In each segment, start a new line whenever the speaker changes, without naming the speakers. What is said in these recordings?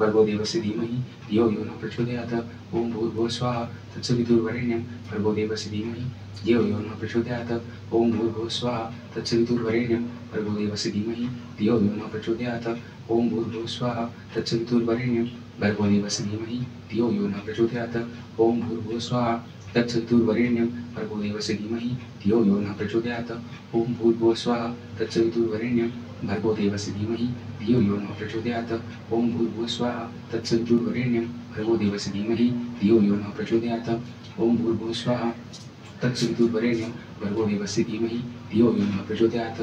भर्गो देवस्य धीमहि धियो यो न प्रचोदयात्। ओम भूर्भुवः स्वः तत्सवितुर्वरेण्यं भर्गो देवस्य धीमहि धियो यो न प्रचोदयात्। ओम भूर्भुवः स्वः तत्सवितुर्वरेण्यं भर्गो देवस्य धीमहि धियो यो न प्रचोदयात्। ओम भूर्भुवः स्वः तत्सवितुर्वरेण्यं भर्गो देवस्य धीमहि धियो यो न प्रचोदयात्। ओम भूर्भुवः स्वः तत्सवितुर्वरेण्यं भर्गो देवस्य धीमहि धियो यो न प्रचोदयात्। ओम भूर्भुवः स्वः तत्सवितुर्वरेण्यं भर्गो देवस्य धीमहि धियो यो न प्रचोदयात्। ओम भूर्भुवः स्वः तत्सवितुर्वरेण्यं भर्गो देवस्य धीमहि धियो यो न प्रचोदयात्। ओम भूर्भुवः स्वः तत्सवितुर्वरेण्यं भर्गो देवस्य धीमहि धियो यो न प्रचोदयात्।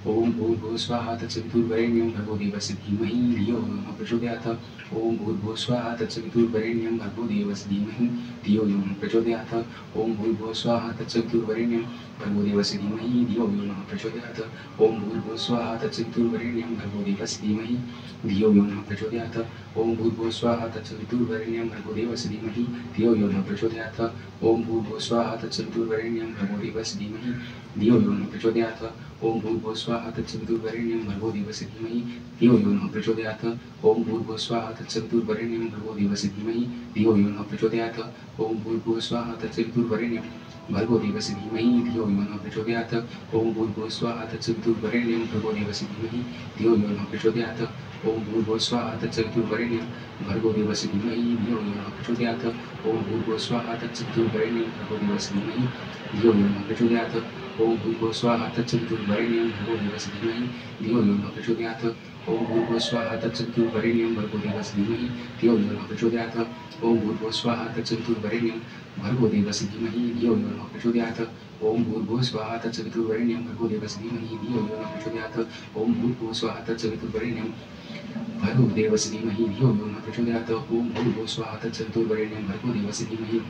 ओम भूर्भुवः स्वः तत्सवितुर्वरेण्यं भर्गो देवस्य धीमहि धियो यो न प्रचोदयात्। ओम भूर्भुवः स्वः तत्सवितुर्वरेण्यं भर्गो देवस्य धीमहि धियो यो न प्रचोदयात्। ओम भूर्भुवः स्वः तत्सवितुर्वरेण्यं भर्गो देवस्य धीमहि धियो यो न प्रचोदयात्। ओम भूर्भुवः स्वः तत्सवितुर्वरेण्यं भर्गो देवस्य धीमहि धियो यो न प्रचोदयात्। ओम भूर्भुवः स्वः तत्सवितुर्वरेण्यं भर्गो देवस्य धीमहि धियो यो न प्रचोदयात्। ओम भूर्भुवः स्वः तत्सवितुर्वरेण्यं भर्गो देवस्य धीमहि धियो यो न प्रचोदयात्। ओम भूर्भुवः स्वः तत्सवितुर्वरेण्यं भर्गो देवस्य धीमहि धियो यो न प्रचोदयात्। ओम भूर्भुवः स्वः तत्सवितुर्वरेण्यं भर्गो देवस्य धीमहि धियो यो न प्रचोदयात्। ओम भूर्भुवः स्वः तत्सवितुर्वरेण्यं भर्गो देवस्य धीमहि धियो यो न प्रचोदयात्। ओम भूर्भुवः स्वः तत्सवितुर्वरेण्यं भर्गो देवस्य धीमहि धियो यो न प्रचोदयात्। ओम भूर्भुवः स्वः तत्सवितुर्वरेण्यं भर्गो देवस्य धीमहि धियो यो न प्रचोदयात्। ओम भूर्भुवः स्वः तत्सवितुर्वरेण्यं भर्गो देवस्य धीमहि धियो यो न प्रचोदयात्। ओम भूर्भुवः स्वः तत्सवितुर्वरेण्यं भर्गो देवस्य धीमहि धियो यो न प्रचोदयात्। ओम भूर्भुवः स्वः तत्सवितुर्वरेण्यं भर्गो देवस्य धीमहि धियो यो न प्रचोदयात्। ओम भूर्भुवः स्वः तत्सवितुर्वरेण्यं भर्गो देवस्य धीमहि धियो यो न प्रचोदयात्। ओम भूर्भुवः स्वः तत्सवितुर्वरेण्यं भर्गो देवस्य धीमहि धियो यो न प्रचोदयात्। ओम भूर्भुवः स्वः तत्सवितुर्वरेण्यं भर्गो देवस्य धीमहि धियो यो न प्रचोदयात्। ओम भूर्भुवः स्वः तत्सवितुर्वरेण्यं भर्गो देवस्य धीमहि धियो यो न प्रचोदयात्। ओम भूर्भुवः स्वः तत्सवितुर्वरेण्यं भर्गो देवस्य धीमहि धियो यो न प्रचोदयात्। ओम भूर्भुवः स्वः तत्सवितुर्वरेण्यं भर्गो देवस्य धीमहि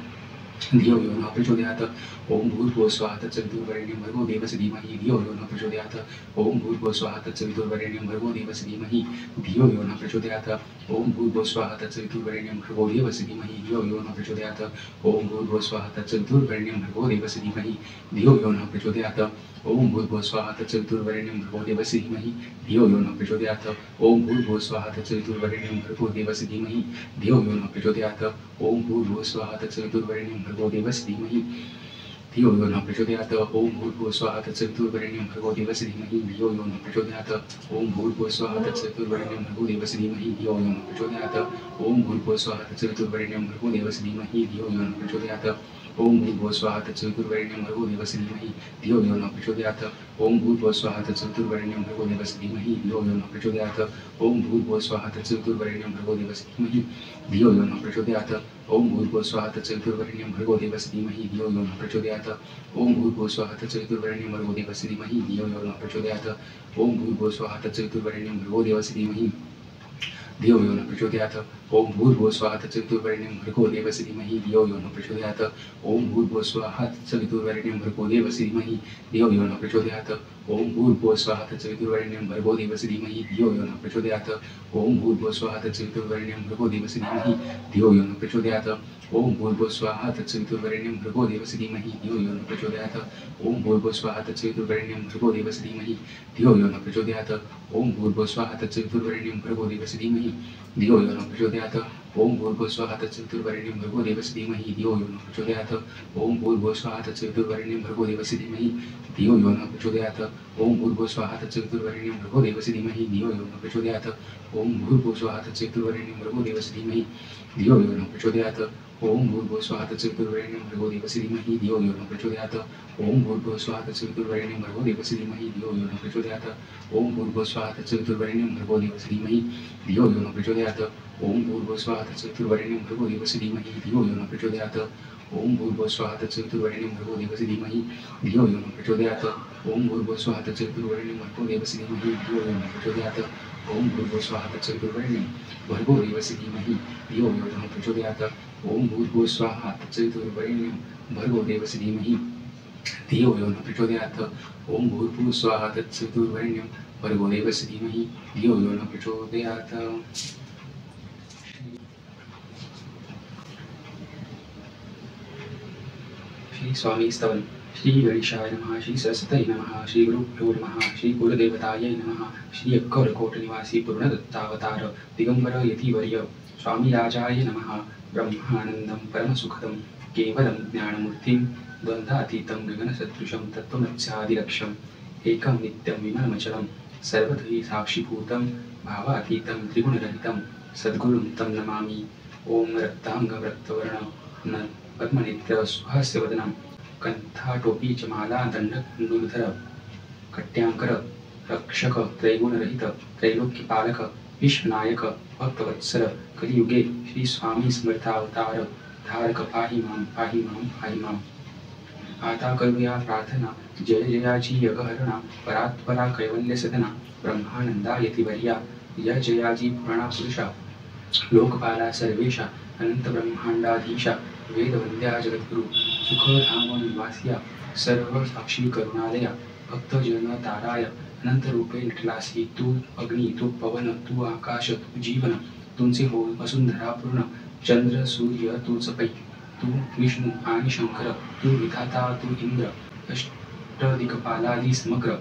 धियो यो न प्रचोदयात्। ओम भूर्भुवः स्वः तत्सवितुर्वरेण्यं भर्गो देवस्य धीमहि धियो यो न प्रचोदयात्। ओम भूर्भुवः स्वः तत्सवितुर्वरेण्यं भर्गो देवस्य धीमहि धियो यो न प्रचोदयात्। ओम भूर्भुवः स्वः तत्सवितुर्वरेण्यं भर्गो देवस्य धीमहि धियो यो न प्रचोदयात्। ओम भूर्भुवः स्वः तत्सवितुर्वरेण्यं भर्गो देवस्य धीमहि धियो यो न प्रचोदयात्। ओम भूर्भुवः स्वः तत्सवितुर्वरेण्यं भर्गो देवस्य धीमहि धियो यो न प्रचोदयात्। ओम भूर्भुवः स्वः तत्सवितुर्वरेण्यं भर्गो देवस्य धीमहि धियो यो न प्रचोदयात्। ओम भूर्भुवः स्वः तत्सवितुर्वरेण्यं भर्गो देवस्य धीमहि धियो यो न प्रचोदयात्। ओम भूर्भुवः स्वः तत्सवितुर्वरेण्यं भर्गो देवस्य धीमहि धियो यो न प्रचोदयात्। ओम भूर्भुवः स्वः तत्सवितुर्वरेण्यं भर्गो देवस्य धीमहि धियो यो न प्रचोदयात्। ओम भूर्भुवः स्वः तत्सवितुर्वरेण्यं भर्गो देवस्य धीमहि धियो यो न प्रचोदयात्। ओम भूर्भुवः स्वः तत्सवितुर्वरेण्यं भर्गो देवस्य धीमहि धियो यो न प्रचोदयात्। ओम भूर्भुवः स्वः तत्सवितुर्वरेण्यं भर्गो देवस्य धीमहि धियो यो न प्रचोदयात्। ओम भूर्भुवः स्वः तत्सवितुर्वरेण्यं भर्गो देवस्य धीमहि धियो यो न प्रचोदयात्। ओम भूर्भुवः स्वः तत्सवितुर्वरेण्यं भर्गो देवस्य धीमहि धियो यो न प्रचोदयात्। ओम भूर्भुवः स्वः तत्सवितुर्वरेण्यं भर्गो देवस्य धीमहि धियो यो न प्रचोदयात्। ओम भूर्भुवः स्वः तत्सवितुर्वरेण्यं भर्गो देवस्य धीमहि धियो यो न प्रचोदयात्। ओम भूर्भुवः स्वः तत्सवितुर्वरेण्यं भर्गो देवस्य धीमहि धियो यो न प्रचोदयात्। ओम भूर्भुवः स्वः तत्सवितुर्वरेण्यं भर्गो देवस्य धीमहि धियो यो न प्रचोदयात्। ओम भूर्भुवः स्वः तत्सवितुर्वरेण्यं भर्गो देवस्य धीमहि धियो यो न प्रचोदयात्। ओम भूर्भुवः स्वः तत्सवितुर्वरेण्यं भर्गो देवस्य धीमहि धियो यो न प्रचोदयात्। ओम भूर्भुवः स्वः तत्सवितुर्वरेण्यं भर्गो देवस्य धीमहि धियो यो न प्रचोदयात्। ओम भूर्भुवः स्वः तत्सवितुर्वरेण्यं भर्गो देवस्य धीमहि धियो यो न प्रचोदयात्। ओम भूर्भुवः स्वः तत्सवितुर्वरेण्यं भर्गो देवस्य धीमहि धियो यो न प्रचोदयात्। ओम भूर्भुवः स्वः तत्सवितुर्वरेण्यं भर्गो देवस्य धीमहि धियो यो न प्रचोदयात्। ओम भूर्भुवः स्वः तत्सवितुर्वरेण्यं भर्गो देवस्य धीमहि धियो यो न प्रचोदयात्। ओम भूर्भुवः स्वः तत्सवितुर्वरेण्यं भर्गो देवस्य धीमहि धियो यो न प्रचोदयात्। ओम भूर्भुवः स्वः तत्सवितुर्वरेण्यं भर्गो देवस्य धीमहि धियो यो न प्रचोदयात्। ओम भूर्भुवः स्वः तत्सवितुर्वरेण्यं भर्गो देवस्य धीमहि धियो यो न प्रचोदयात्। ओम भूर्भुवः स्वः तत्सवितुर्वरेण्यं भर्गो देवस्य धीमहि धियो यो न प्रचोदयात्। ओम भूर्भुवः स्वः तत्सवितुर्वरेण्यं भर्गो देवस्य धीमहि धियो यो न प्रचोदयात्। ओम भूर्भुवः स्वः तत्सवितुर्वरेण्यं भर्गो देवस्य धीमहि धियो यो न प्रचोदयात्। ओम भूर्भुवः स्वः तत्सवितुर्वरेण्यं भर्गो देवस्य धीमहि धियो यो न प्रचोदयात्। ओम भूर्भुवः स्वः तत्सवितुर्वरेण्यं भर्गो देवस्य धीमहि धियो यो न प्रचोदयात्। ओम भूर्भुवः स्वः तत्सवितुर्वरेण्यं भर्गो देवस्य धीमहि धियो यो न प्रचोदयात्। श्री स्वामी स्तवन। श्री गणेशाय नमः, श्री सरस्वती नमः, श्री गुरुभ्यो नमः, श्री कुलदेवतायै नमः, श्री अक्कलकोट निवासी पूर्णदत्तावतार दिगंबर यतिवर्य स्वामी राजाय नमः। ब्रह्मानंदं परमसुखदं केवलं ज्ञानमूर्तिं द्वन्द्वातीतं गगनसदृशं तत्त्वमस्यादिलक्ष्यम् एकं नित्यं विमलमचलं सर्वधि साक्षिभूतं भावातीतं त्रिगुणरहितं सद्गुरुं तं नमामि। ओम रक्तांगरक्तवर्ण पद्मनेत्र सुहास्यवदनं कंठाटोपी च माला दंडकुंडलधर कट्यांकर रक्षक त्रैगुणरहित त्रैलोक्यपालक विश्वनायक भक्तवत्सर कलियुगे श्री स्वामी समर्थावतार धारक पाहि मां पाहि मां पाहि मां। आता करूया प्रार्थना जय जयाची यगहरणा परात्परा कैवल्य सदना ब्रह्मानंदा यतिवर्या जय जयाजी पुराणा पुरुषा लोकपाला सर्वेशा अनंत ब्रह्मांडाधीशा वेदवंद्या जगद्गुरु सुखधाम निवासिया सर्व साक्षी करुणालया भक्तजन ताराय अनंत रूपे नटलासी तू अग्नि तू पवन तू आकाश तू जीवन तुमचे हो वसुंधरा पूर्ण चंद्र सूर्य तूच पै तू विष्णू आणि शंकर तू विधाता तू इंद्र अष्टदिक्पालादी समग्र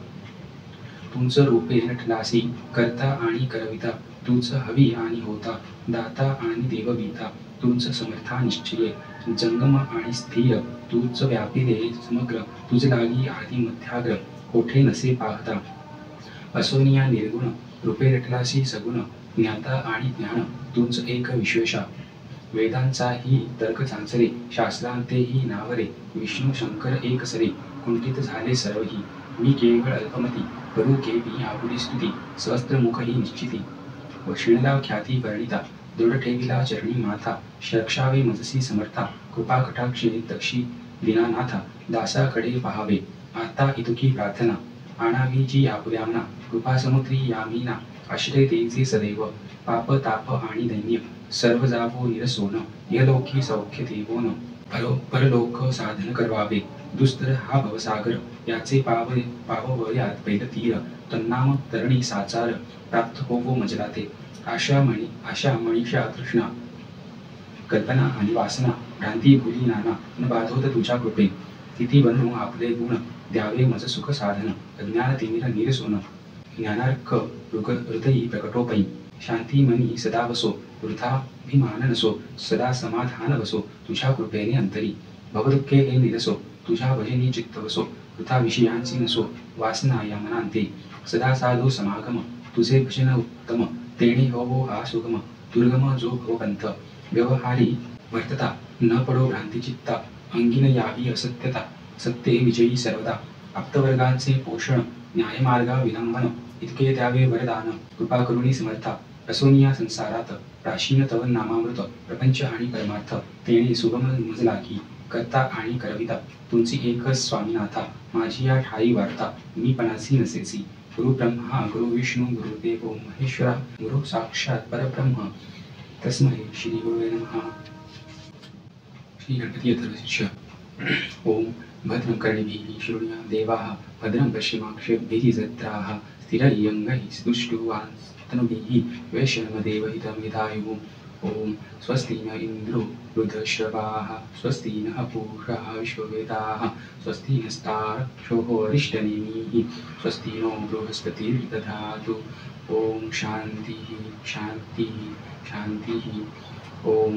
तुमचं रूपे नटलासी करता आणि करविता तुझ हवी आणि होता दाता आणि देवगीता तुझ समर्था निश्चय जंगम आणि स्थिर तुझ व्यापिले समग्र तुझ लागी आदि मध्याग्र कोठे नसे पाहता असोनिया निर्गुण रूपे नटलासी सगुण ज्ञाता आणि ज्ञान तुझ एक विश्वेशा वेदांचाही तर्क चांचरे शास्त्रांतेही नावरे विष्णू शंकर एक सरे कुंठित झाले सर्वही मी केवळ अल्पमती करू केवी आपुली स्तुती सहस्त्रमुखही निश्चिती वशिणला ख्याती वर्णिता दृढ ठेविला चरणी माथा रक्षावे मजसी समर्था कृपा कटाक्षे दक्षी दिनानाथा दासाकडे पहावे आता इतुकी प्रार्थना आणावी जी आपुल्यामना कृपा समुद्री यामीना आश्रय देचे सदैव पाप ताप आणि दैन्य सर्व जावो निरसोन यलोकी सौख्य देवोन परलोक साधन करवावे दुस्तर हा भवसागर याचे पाववयात पैल तीर तन्नाम तरणी साचार प्राप्त होवो मजलाते आशा मनीषा तृष्णा कल्पना आणि वासना भ्रांती भुली नाना न बाधोत तुझ्या कृपे तिथी बनू आपले गुण द्यावे मज सुख साधन अज्ञान तिमिर निरसोन ज्ञानार्क हृदयी प्रकटोपई शांती मनी सदा वसो वृथाभिमान नसो सदा समाधान वसो तुझ्या कृपेने अंतरी भवदुःखे हे निरसो तुझ्या भजनी चित्त वसो वृथा विषयांची नसो वासना या मनांते सदा साधो समागम तुझे भजन उत्तम तेणे होवो हा सुगम दुर्गम जो भवपंथ व्यवहारी वर्तता न पडो भ्रांती चित्ता अंगिन यावी असत्यता सत्ये विजयी सर्वदा आप्तवर्गांचे पोषण न्यायमार्गा विलंबन इतके द्यावे वरदान कृपा करुणी समर्था असोनिया संसारात प्राचीन तव नामामृत प्रपंच आणि परमार्थ तेणे सुगम मजला की करता आणि करविता तुमची एकच स्वामीनाथा माझी या ठाई वार्ता मी पणासी नसेसी गुरु ब्रह्मा गुरु विष्णू गुरुदेव महेश्वरा गुरु साक्षात परब्रह्म तस्मै श्री गुरुवे नमः। श्री गणपती अथर्वशीर्ष ओम भद्रं कर्णिभिः शृणुयाम देवाः भद्रं पश्येमाक्षभिः जत्राः स्थिरैरङ्गैः स्तुष्टुवांस्तनुभिः वैष्णवदेवहितं यदायुः। ओम स्वस्ति न इंद्रो वृद्धश्रवाः स्वस्ति नः पूषा विश्ववेदाः स्वस्ति नस्तार्क्ष्यो अरिष्टनेमिः स्वस्ति नो बृहस्पतिर्दधातु। ओम शान्तिः शान्तिः शान्तिः। ओम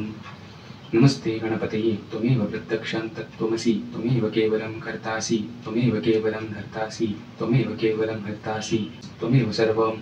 नमस्ते गणपतये त्वमेव प्रत्यक्षं तत्त्वमसि त्वमेव केवलं कर्तासि त्वमेव केवलं धर्तासि त्वमेव केवलं हर्तासि त्वमेव सर्वं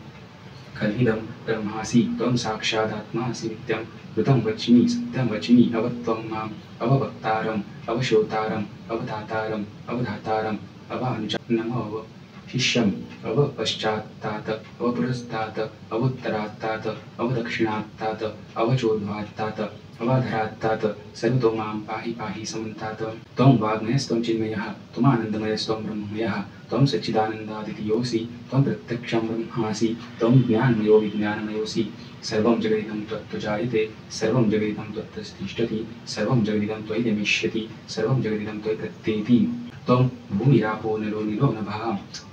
खलिदं ब्रह्मासि त्वं साक्षादात्मासि नित्यं ऋतं वच्मि सत्यं वच्मि अवत्वं माम् अववक्तारम् अवशोतारम् अवधातारम् अवधातारम् अवानुजं नमो शिष्यम् अवपश्चात्तात् अवपुरस्तात् अवोत्तरात्तात् अवदक्षिणात्तात् अवचोद्ध्वात्तात् अवाधरात्तात् सर्वतो मां पाहि पाहि समन्तात्। त्वं वाग्मयस्त्वं चिन्मयः त्वमानन्दमयस्त्वं ब्रह्ममयः त्वं सच्चिदानन्दादितीयोऽसि त्वं प्रत्यक्षं ब्रह्मासि त्वं ज्ञानमयो विज्ञानमयोऽसि सर्वं जगदिदं त्वत्तजायते सर्वं जगदिदं त्वत्तिष्ठति सर्वं जगदिदं त्वयिदमिष्यति सर्वं जगदिदं त्वयि प्रत्येति। त्वं भूमिरापो नलो निलो नभः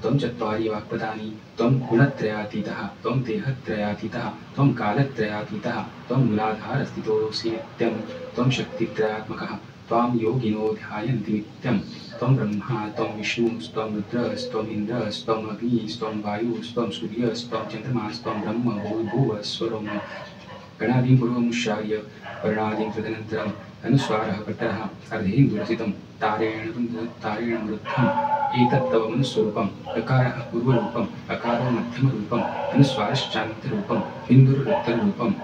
त्वं चत्वारि वाक्पदानि त्वं गुणत्रयातीतः त्वं देहत्रयातीतः त्वं कालत्रयातीतः त्वं मूलाधारस्थितोऽसि नित्यं त्वं शक्तित्रयात्मकः त्वां योगिनो ध्यायन्ति नित्यं त्वं ब्रह्मा त्वं विष्णुस्त्वं रुद्रस्त्वम् इन्द्रस्त्वम् अग्निस्त्वं वायुस्त्वं सूर्यस्त्वं चन्द्रमास्त्वं ब्रह्म भूर्भुवस्वरं गणादीं पूर्वमुच्चार्य वर्णादीं तदनन्तरम् अनुस्वारः कटः अर्धेन्दुरचितं तारेण वृद्धम् एतत्तव मनुस्वरूपम् अकारः पूर्वरूपम् अकारो मध्यमरूपम् अनुस्वारश्चान्तरूपम् बिन्दुरुत्तररूपम्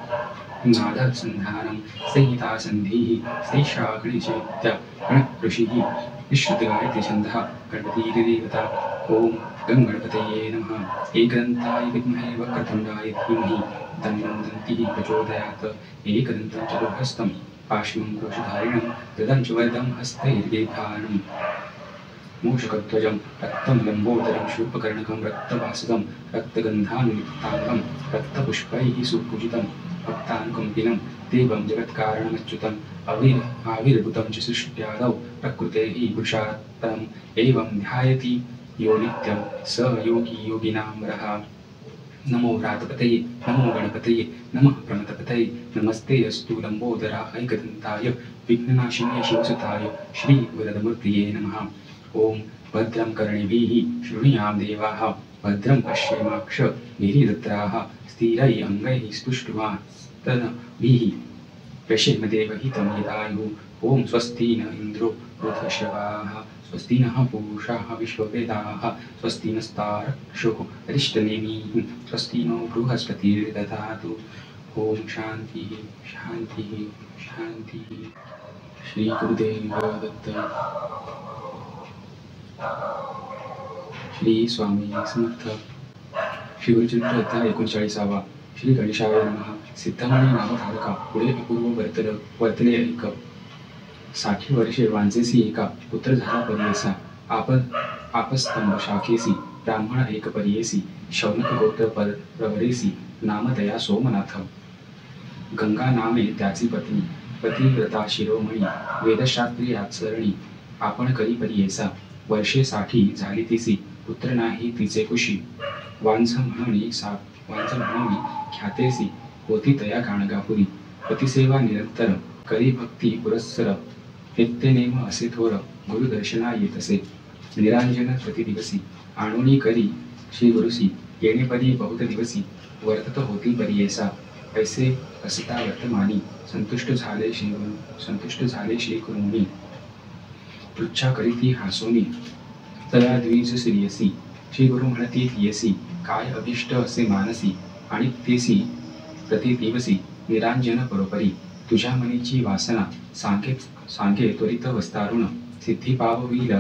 नादसन्धानं संहितासन्धिः सैषा गणेशविद्या गणऋषिः विश्रुतगायत्री छन्दः गणपतिदेवता ॐ गणपतये नमः एकदन्ताय विद्महे वक्रतुण्डाय धीमहि तन्नो दन्तिः प्रचोदयात् एकदन्तं चतुर्हस्तं पार्श्वं कोशधारिणं ददं च वरदं हस्तैर्दीर्घानं मूषकध्वजं रक्तं लम्बोदरं शूर्पकर्णकं रक्तवासकं रक्तगन्धानुलिप्ताङ्गं रक्तपुष्पैः सुपूजितं भक्तानुकम्पिनं देवं जगत्कारणमच्युतम् आविर्भूतं च सृष्ट्यादौ प्रकृतेः पुरुषात्तरम् एवं ध्यायति यो नित्यं स योगी योगिनां वरः नमो व्रातपतये नमो गणपतये नमः प्रणतपतये नमस्ते अस्तु लम्बोदराय एकदन्ताय विघ्ननाशिन्ये शिवसुताय श्रीवरदमूर्तये नमः ॐ भद्रं कर्णिभिः शृणुयाम देवाः भद्रं पश्येमाक्षभिर्यजत्राः स्थिरै अङ्गैः स्तुष्ट्वास्तनभिः यशेमदेवहितं यदायुः ॐ स्वस्ति न इन्द्रो वृद्धश्रवाः स्वस्ति नः पूषा विश्ववेदाः स्वस्ति नस्तारक्षोः अरिष्टनेमिः स्वस्ति नो बृहस्पतिर्दधातु ॐ शान्तिः शान्तिः शान्तिः। श्री गुरुदेव दत्त। श्री स्वामी समर्थ। श्री गुरुचरित्र अध्याय 39। श्री गणेशाय नमः। सिद्धमणी नामधारका पुढे अपूर्व वर्तले ऐक 60 वर्षे वांजेसी एका पुत्र झाला परियेसा आपस्तंभ शाखेसी ब्राह्मण एक परियेसी शौनक गोत्र प्रवरेसी नामदया सोमनाथ गंगा नामे त्याची पत्नी पतिव्रता शिरोमणी वेदशास्त्री आचरणी आपण करी परियेसा वर्षे 60 झाली तिसी पुत्र नाही तिचे कुशी वांझ म्हणून ख्यातेसी होती तया गाणगापुरी पतिसेवा निरंतर करी भक्ती पुरस्सर नित्यनेम असे थोर गुरुदर्शना येतसे निरांजन प्रतिदिवसी आणुनी करी श्री गुरुसी येणे परी बहुत दिवसी वर्तत होती परियेसा ऐसे असता वर्तमानी संतुष्ट झाले श्री गुरुमुनी पृच्छा करीती हासोनी तया द्विज श्रीयसी श्री गुरु म्हणती येसी काय अभिष्ट असे मानसी आणि तेसी प्रति दिवसी निरांजन परोपरी तुझ्या मनीची वासना सांगे त्वरित वस्तारुण सिद्धी पावविल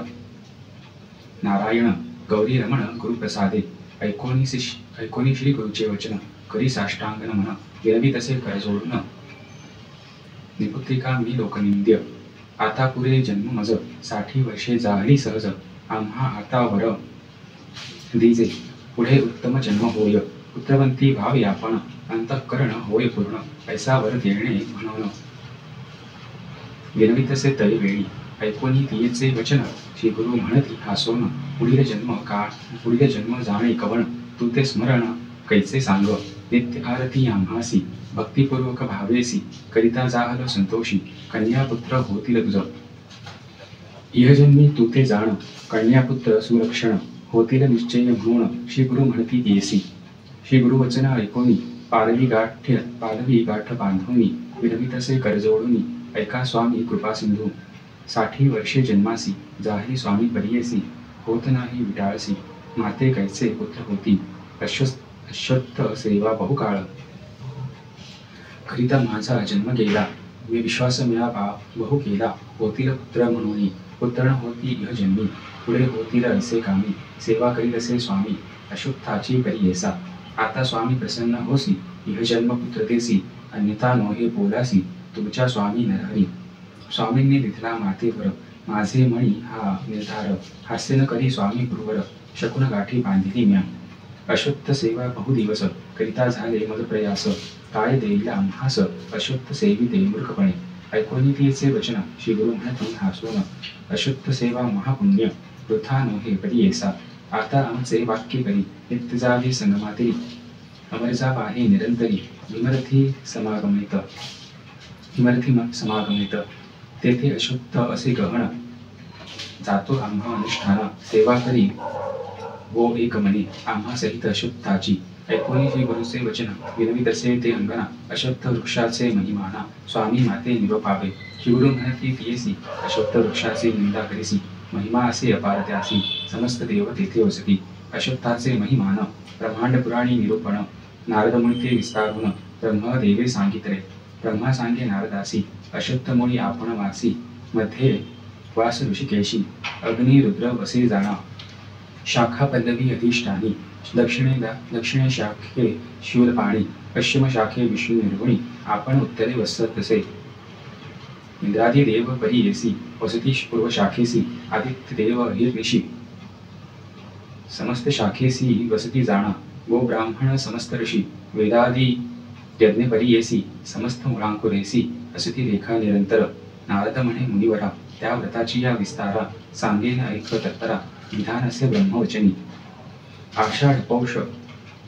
नारायण गौरी रमण गुरुप्रसादे ऐकोनी श्री गुरुचे वचन करी साष्टांग नमन विरवी तसे करजोडून निपुत्रिका मी लोकनिंद्य आता पुरे जन्म मज 60 वर्षे जाहली सहज आम्हा आता वर दिजे पुढे उत्तम जन्म होय पुत्रवंती भावी आपण अंतःकरण होय पूर्ण ऐसा वर देणे म्हणून विनवितसे तरी वेळी ऐकोनी तियेचे वचन श्री गुरु म्हणती हासोन पुढील जन्म जाणे कवण तू ते स्मरण कैसे सांग नित्य आरती आम्हासी भक्तिपूर्वक भावेसी करिता जाहल संतोषी कन्यापुत्र होतील तुझ इहजन्मी तू ते जाण कन्यापुत्र सुरक्षण होतील निश्चय म्हणून श्री गुरु म्हणती येसी श्री गुरु वचन ऐकोनी पालवी गाठ बांधवनी विरमितसे करजोडूनी ऐका स्वामी कृपा सिंधू 60 वर्षे जन्मासी जाहली स्वामी परियेसी होत नाही विटाळसी माते कैसे पुत्र होती अश्वत्थ सेवा बहुकाळ करिता माझा जन्म गेला मी विश्वास मिळावा बहु केला होतील पुत्र म्हणून पुत्र होती इह जन्मी पुढे होतील असे कामी सेवा करील असे स्वामी अशुद्धाची परियेसा आता स्वामी प्रसन्न होसी इह जन्म पुत्रतेसी अन्यथा नोहे बोलासी तुमच्या स्वामी नरहरी स्वामींनी दिधला मातेवर माझे मणी हा निर्धार हास्य न करी स्वामी गुरुवर शकुन गाठी बांधिली म्या अशुद्ध सेवा बहुदिवस करिता झाले मग प्रयास काय देईल आम्हास अशुद्ध सेविते मूर्खपणे ऐकोनी तिचे वचन श्री गुरु म्हणती हासोन अशुद्ध सेवा महापुण्य वृथा नोहे परियेसा आता आमचे वाक्य करी नित्य जावे संगमाती अमरजा पाहे निरंतरी विमर्थी समागमित तेथे अशुद्ध असे गहन जातो आम्हा अनुष्ठान सेवा करी वो एक मनी आम्हा सहित अशुद्धाची ऐकोनी श्री गुरुचे वचन विनवी तसे ते अंगना अशुद्ध वृक्षाचे महिमाना स्वामी माते निरोपावे शिवगुरु म्हणती पियेसी अशुद्ध वृक्षाचे निंदा करीसी महिमा असे अपार त्यासी समस्त देव तेथे वसती अशुद्धाचे महिमान ब्रह्मांड पुराणी निरूपण नारद मुनी ते विस्तारून ब्रह्मदेवे सांगितले ब्रह्मा सांगे नारदासी अशुद्ध मुळी आपण वासी मध्ये वास ऋषिकेशी अग्नी रुद्र वसे जाणा शाखा पल्लवी अधिष्ठानी दक्षिणे शाखे शूलपाणी पश्चिम शाखे विष्णू निर्गुणी आपण उत्तरे वसत तसे इंद्रादी देव परियेसी वसती पूर्व शाखेसी आदित्य देव अहिर्निशी समस्त शाखेसी वसती जाणा गो ब्राह्मण समस्त ऋषी वेदादी यज्ञ परियेसी समस्त मुळांकुरेसी असती रेखा निरंतर नारद म्हणे मुनिवरा त्या व्रताची या विस्तारा सांगेन ऐक तत्परा विधान असे ब्रह्मवचनी आषाढ पौष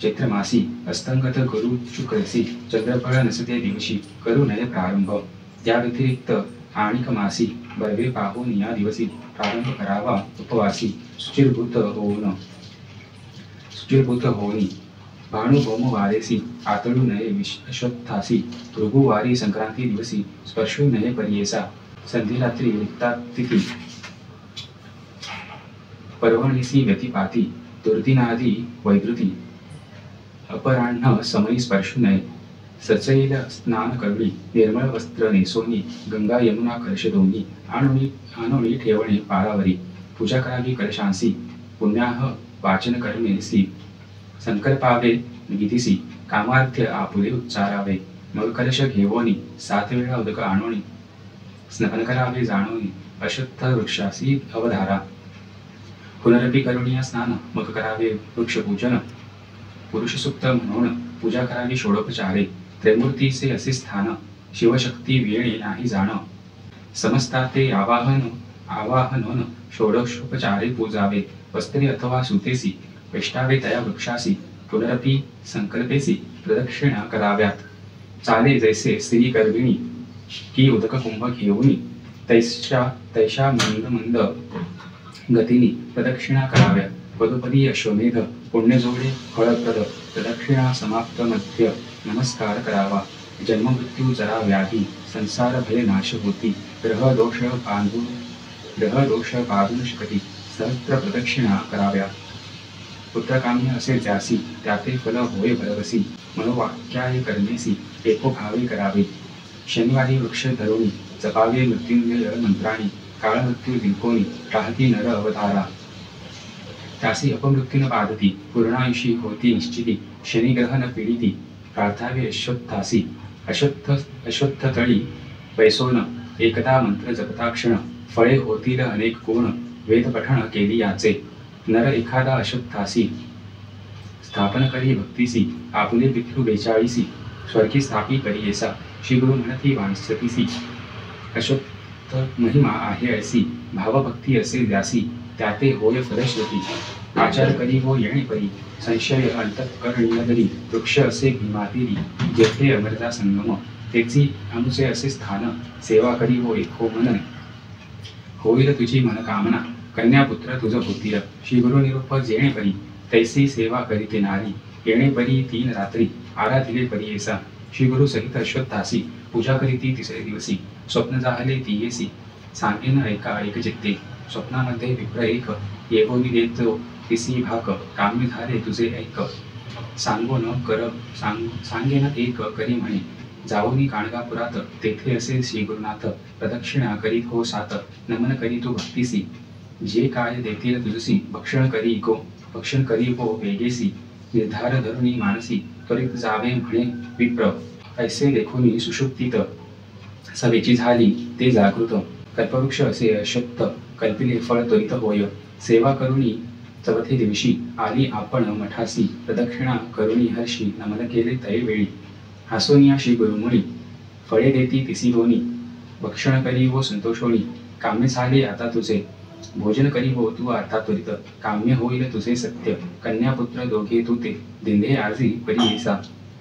चैत्रमासी अस्तंगत गुरु शुक्रसी चंद्रफळ नसते दिवशी करू नये प्रारंभ त्या व्यतिरिक्त आणिक मासी बर्वे पाहून या दिवशी प्रारंभ करावा उपवासी शुचिर्भूत होऊनी भानुभौम वारेसी आतळू नये अश्वत्थासी भृगुवारी संक्रांती दिवशी स्पर्शू नये परियेसा संधिरात्री वृत्तातिथी पर्वणीसी व्यतिपाती दुर्दिनादी वैद्रुती अपराह्न समयी स्पर्शू नये सचैल स्नान करुणी निर्मळ वस्त्र नेसोनी गंगा यमुना कलश दोन्ही आणोनी ठेवणे पारावरी पूजा करावी कलशांसी पुण्याह वाचन करणेसी संकल्पावे विधीसी कामार्थ आपुले उच्चारावे मग कलश घेवोनी 7 वेळा उदक आणोनी स्नान करावे जाणोनी अशुद्ध वृक्षासी अवधारा पुनरपी करुणीय स्नान मग करावे वृक्षपूजन पुरुष सुक्त म्हणून पूजा करावी षोडोपचारे त्रैमूर्तीचे असे स्थान शिवशक्ती वेणे नाही जाण समस्ता ते आवाहन षोडशोपचारे पूजावे वस्त्रे अथवा सुतेसी वेष्टावे तया वृक्षासी पुनरपी संकल्पेसी प्रदक्षिणा कराव्यात चाले जैसे स्त्री गर्भिणी की उदक कुंभ घेऊनी तैशा मंद गतीनी प्रदक्षिणा कराव्या पदोपदी अश्वमेध पुण्यजोडे फळप्रद प्रदक्षिणा समाप्त मध्य नमस्कार करावा जन्ममृत्यू जरा व्याधी संसार भय नाश होती ग्रह दोष पादून शकती सहस्त्र प्रदक्षिणा कराव्या पुत्रकाम्य असे ज्यासी त्याते फल होय भरवसी मनोवाक्याय करमेसी एकोभावे करावे शनिवारी वृक्ष धरुणी जपावे मृत्युंजय मंत्राणी काळ मृत्यू दिनकोनी राहती नर अवतारा त्यासी अपमृत्यून बाधती पूर्णायुषी होती निश्चिती शनिग्रह न पीडिती प्रार्थावे अश्वत्थासी अश्वत्थ तळी पैसोन एकदा मंत्र जपता क्षण फळे होतील अनेक कोण वेद पठण केली याचे नर एखादा अश्वत्थासी स्थापन करी भक्तीसी आपुले पितृ 42 स्वर्गी स्थापी करियेसा श्री गुरु म्हणती वांसतीसी अश्वत्थ महिमा आहे ऐसी भावभक्ती असे व्यासी त्याते होय फलश्रुती आचार करी हो येणे परी संशय अंतःकरणीय दरी वृक्ष असे भीमातिरी जेथे अमरता संगम तेची आमचे असे स्थान सेवा करी हो एको मन होईल तुझी मनकामना कन्यापुत्र तुझ होतील श्री गुरु निरूप जेणे परी तैसी सेवा करीते नारी येणे परी 3 रात्री आराधिले परियेसा श्री गुरु सहित अश्वत्थासी पूजा करीती 3रे दिवसी स्वप्न जाहले तीयेसी सांगेन ऐका एक चित्ते स्वप्नामध्ये विप्र एक येवोनी देतो तिसी भाक काम्य झाले तुझे ऐक सांगो न कर सांगेन एक करी म्हणे जावोनी काणगापुरात तेथे असे श्री गुरुनाथ प्रदक्षिणा करीत हो 7 नमन करी तू भक्तीसी जे काय देतील तुझसी भक्षण करी हो वेगेसी निर्धार धरुणी मानसी त्वरित जावे म्हणे विप्र ऐसे देखोनी सुषुप्तीत सवेची झाली ते जागृत कल्पवृक्ष असे अश्वत्थ कल्पिले फळ त्वरित होय सेवा करुणी 4थ्या दिवशी आली आपण मठासी प्रदक्षिणा करुणी हर्षी नमन केले तै वेळी हासोनिया श्री गुरुमुळी फळे देती तिसी दोनी भक्षण करी हो संतोषोनी काम्य झाले आता तुझे भोजन करी हो तू आता त्वरित काम्य होईल तुझे सत्य कन्यापुत्र दोघे तू ते दिंधे आजी परियेसा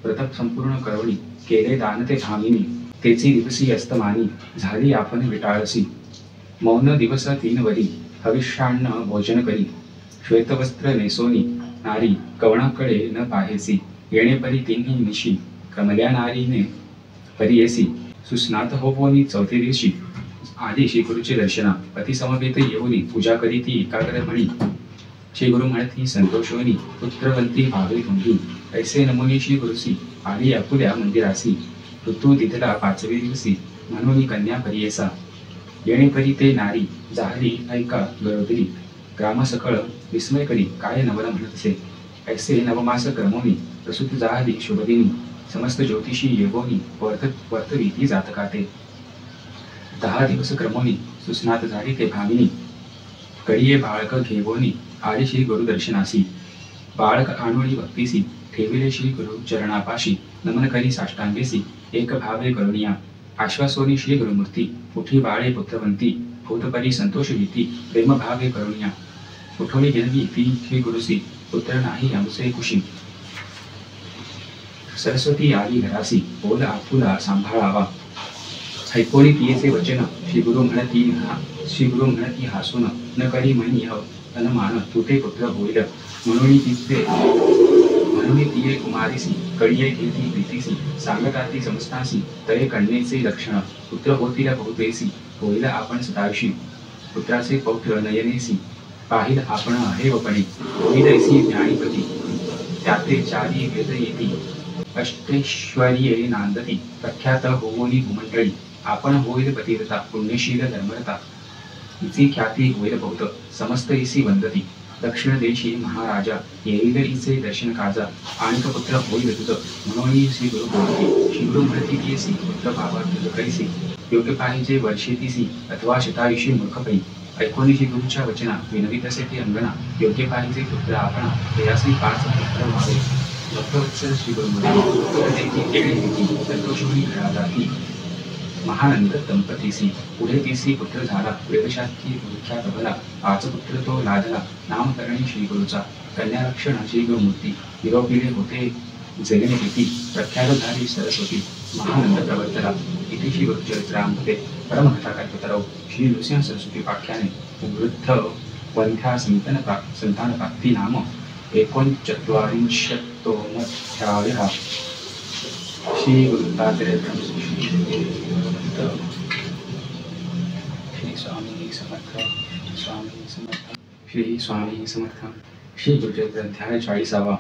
व्रत संपूर्ण करवणी केले दान ते धामिनी तेची दिवसी अस्तमानी झाली आपण विटाळसी. मौन दिवस तीन वरी हविष्यान्न भोजन करी. श्वेतवस्त्र नेसोनी नारी कवणाकडे न पाहेसी. येणे परी तिन्ही निशी कमल्या नारीने परीयसी. सुस्नात होवोनी चौथे दिवशी आली श्री गुरुचे दर्शना. अति समवेत येऊनी पूजा करी ती एकाग्र म्हणी. श्री गुरु म्हणती संतोषोनी पुत्रवंती भावे तुम्ही. ऐसे नमुनी श्री गुरुसी आली आपुल्या मंदिरासी. ऋतू तिथला पाचवे दिवसी म्हणून कन्या परियेसा. येणे परी ते नारी जाहली ऐका गरोदरी. ग्राम सकळ विस्मय करी काय नवल म्हणतसे. ऐसे नवमास क्रमोनी प्रसूत जाहली शुभदिनी. समस्त ज्योतिषी येवोनी वर्तवी ती जातकाते. 10 दिवस क्रमोनी सुस्नात झाली ते भामिनी. कडिये बाळक घेवोनी आली श्री गुरु दर्शनासी. बाळक आणोळी भक्तीसी ठेविले श्री गुरु चरणापाशी. नमन करी साष्टांगेसी एक भावे करुणिया. आश्वासोनी श्री गुरुमूर्ती उठी बाळे पुत्रवंती. भूतपरी संतोष भीती प्रेम भावे करुणिया. उठोनी विनवी ती श्री गुरुसी पुत्र नाही आमचे कुशी. सरस्वती आली घरासी बोल आपुला सांभाळावा. ऐकोनी तियेचे वचन श्री गुरु म्हणती हासून. न करी म्हणी अनमान तुटे पुत्र होईल. म्हणून तिये कुमारीसी कडिये घेती प्रीतीसी. सांगताती समस्तासी तळे कन्येचे लक्षण. पुत्र होतील बहुतेसी होईल आपण सदाविषयी. पुत्राचे पौत्र नयनेसी पाहिल आपण अहेवपणे. होईल ऐसी ज्ञानीपती त्याते चारी वेद येती. अष्टेश्वर्ये नांदती प्रख्यात होवोनी भूमंडळी. आपण होईल पतिव्रता पुण्यशील धर्मरता. हिची ख्याती होईल बहुत समस्त इसी वंदती. दक्षिण देशी महाराजा येईल इचे दर्शन काजा. आणिक पुत्र होईल तुझ म्हणून श्री गुरु बोलती. श्री गुरु म्हणती येसी पुत्र भावा तुझ कैसी. योग्य पाहिजे वर्षेतीसी अथवा शतायुषी मूर्खपरी. ऐकोनी श्री गुरुच्या वचना विनवीत असे ते अंगणा. योग्य पाहिजे पुत्र आपण प्रयासी 5 पुत्र व्हावे. भक्तवत्सल श्री गुरुमूर्ती संतोषोनी घरा जाती. महानंद दंपतीसी पुढे तिसी पुत्र झाला. वेदशास्त्री विख्यात भला 5 पुत्र तो लादला. नामकरणी श्री गुरुचा कन्या रक्षण श्री गुरुमूर्ती. निरोपिले होते जगणे भीती प्रख्यात झाली सरस्वती. महानंद प्रवर्तला. इथे श्री गुरुचरित्रामध्ये परमहंसा कल्पतरौ श्री नृसिंह सरस्वती पाख्याने वृद्ध वंध्या संतान प्राप्ती नाम 49तोऽध्यायः. श्री गुरुदत्तात्रेय श्री स्वामी समर्थ. स्वामी समर्थ. श्री स्वामी समर्थ. श्री गुरुचरित्र अध्याय 40.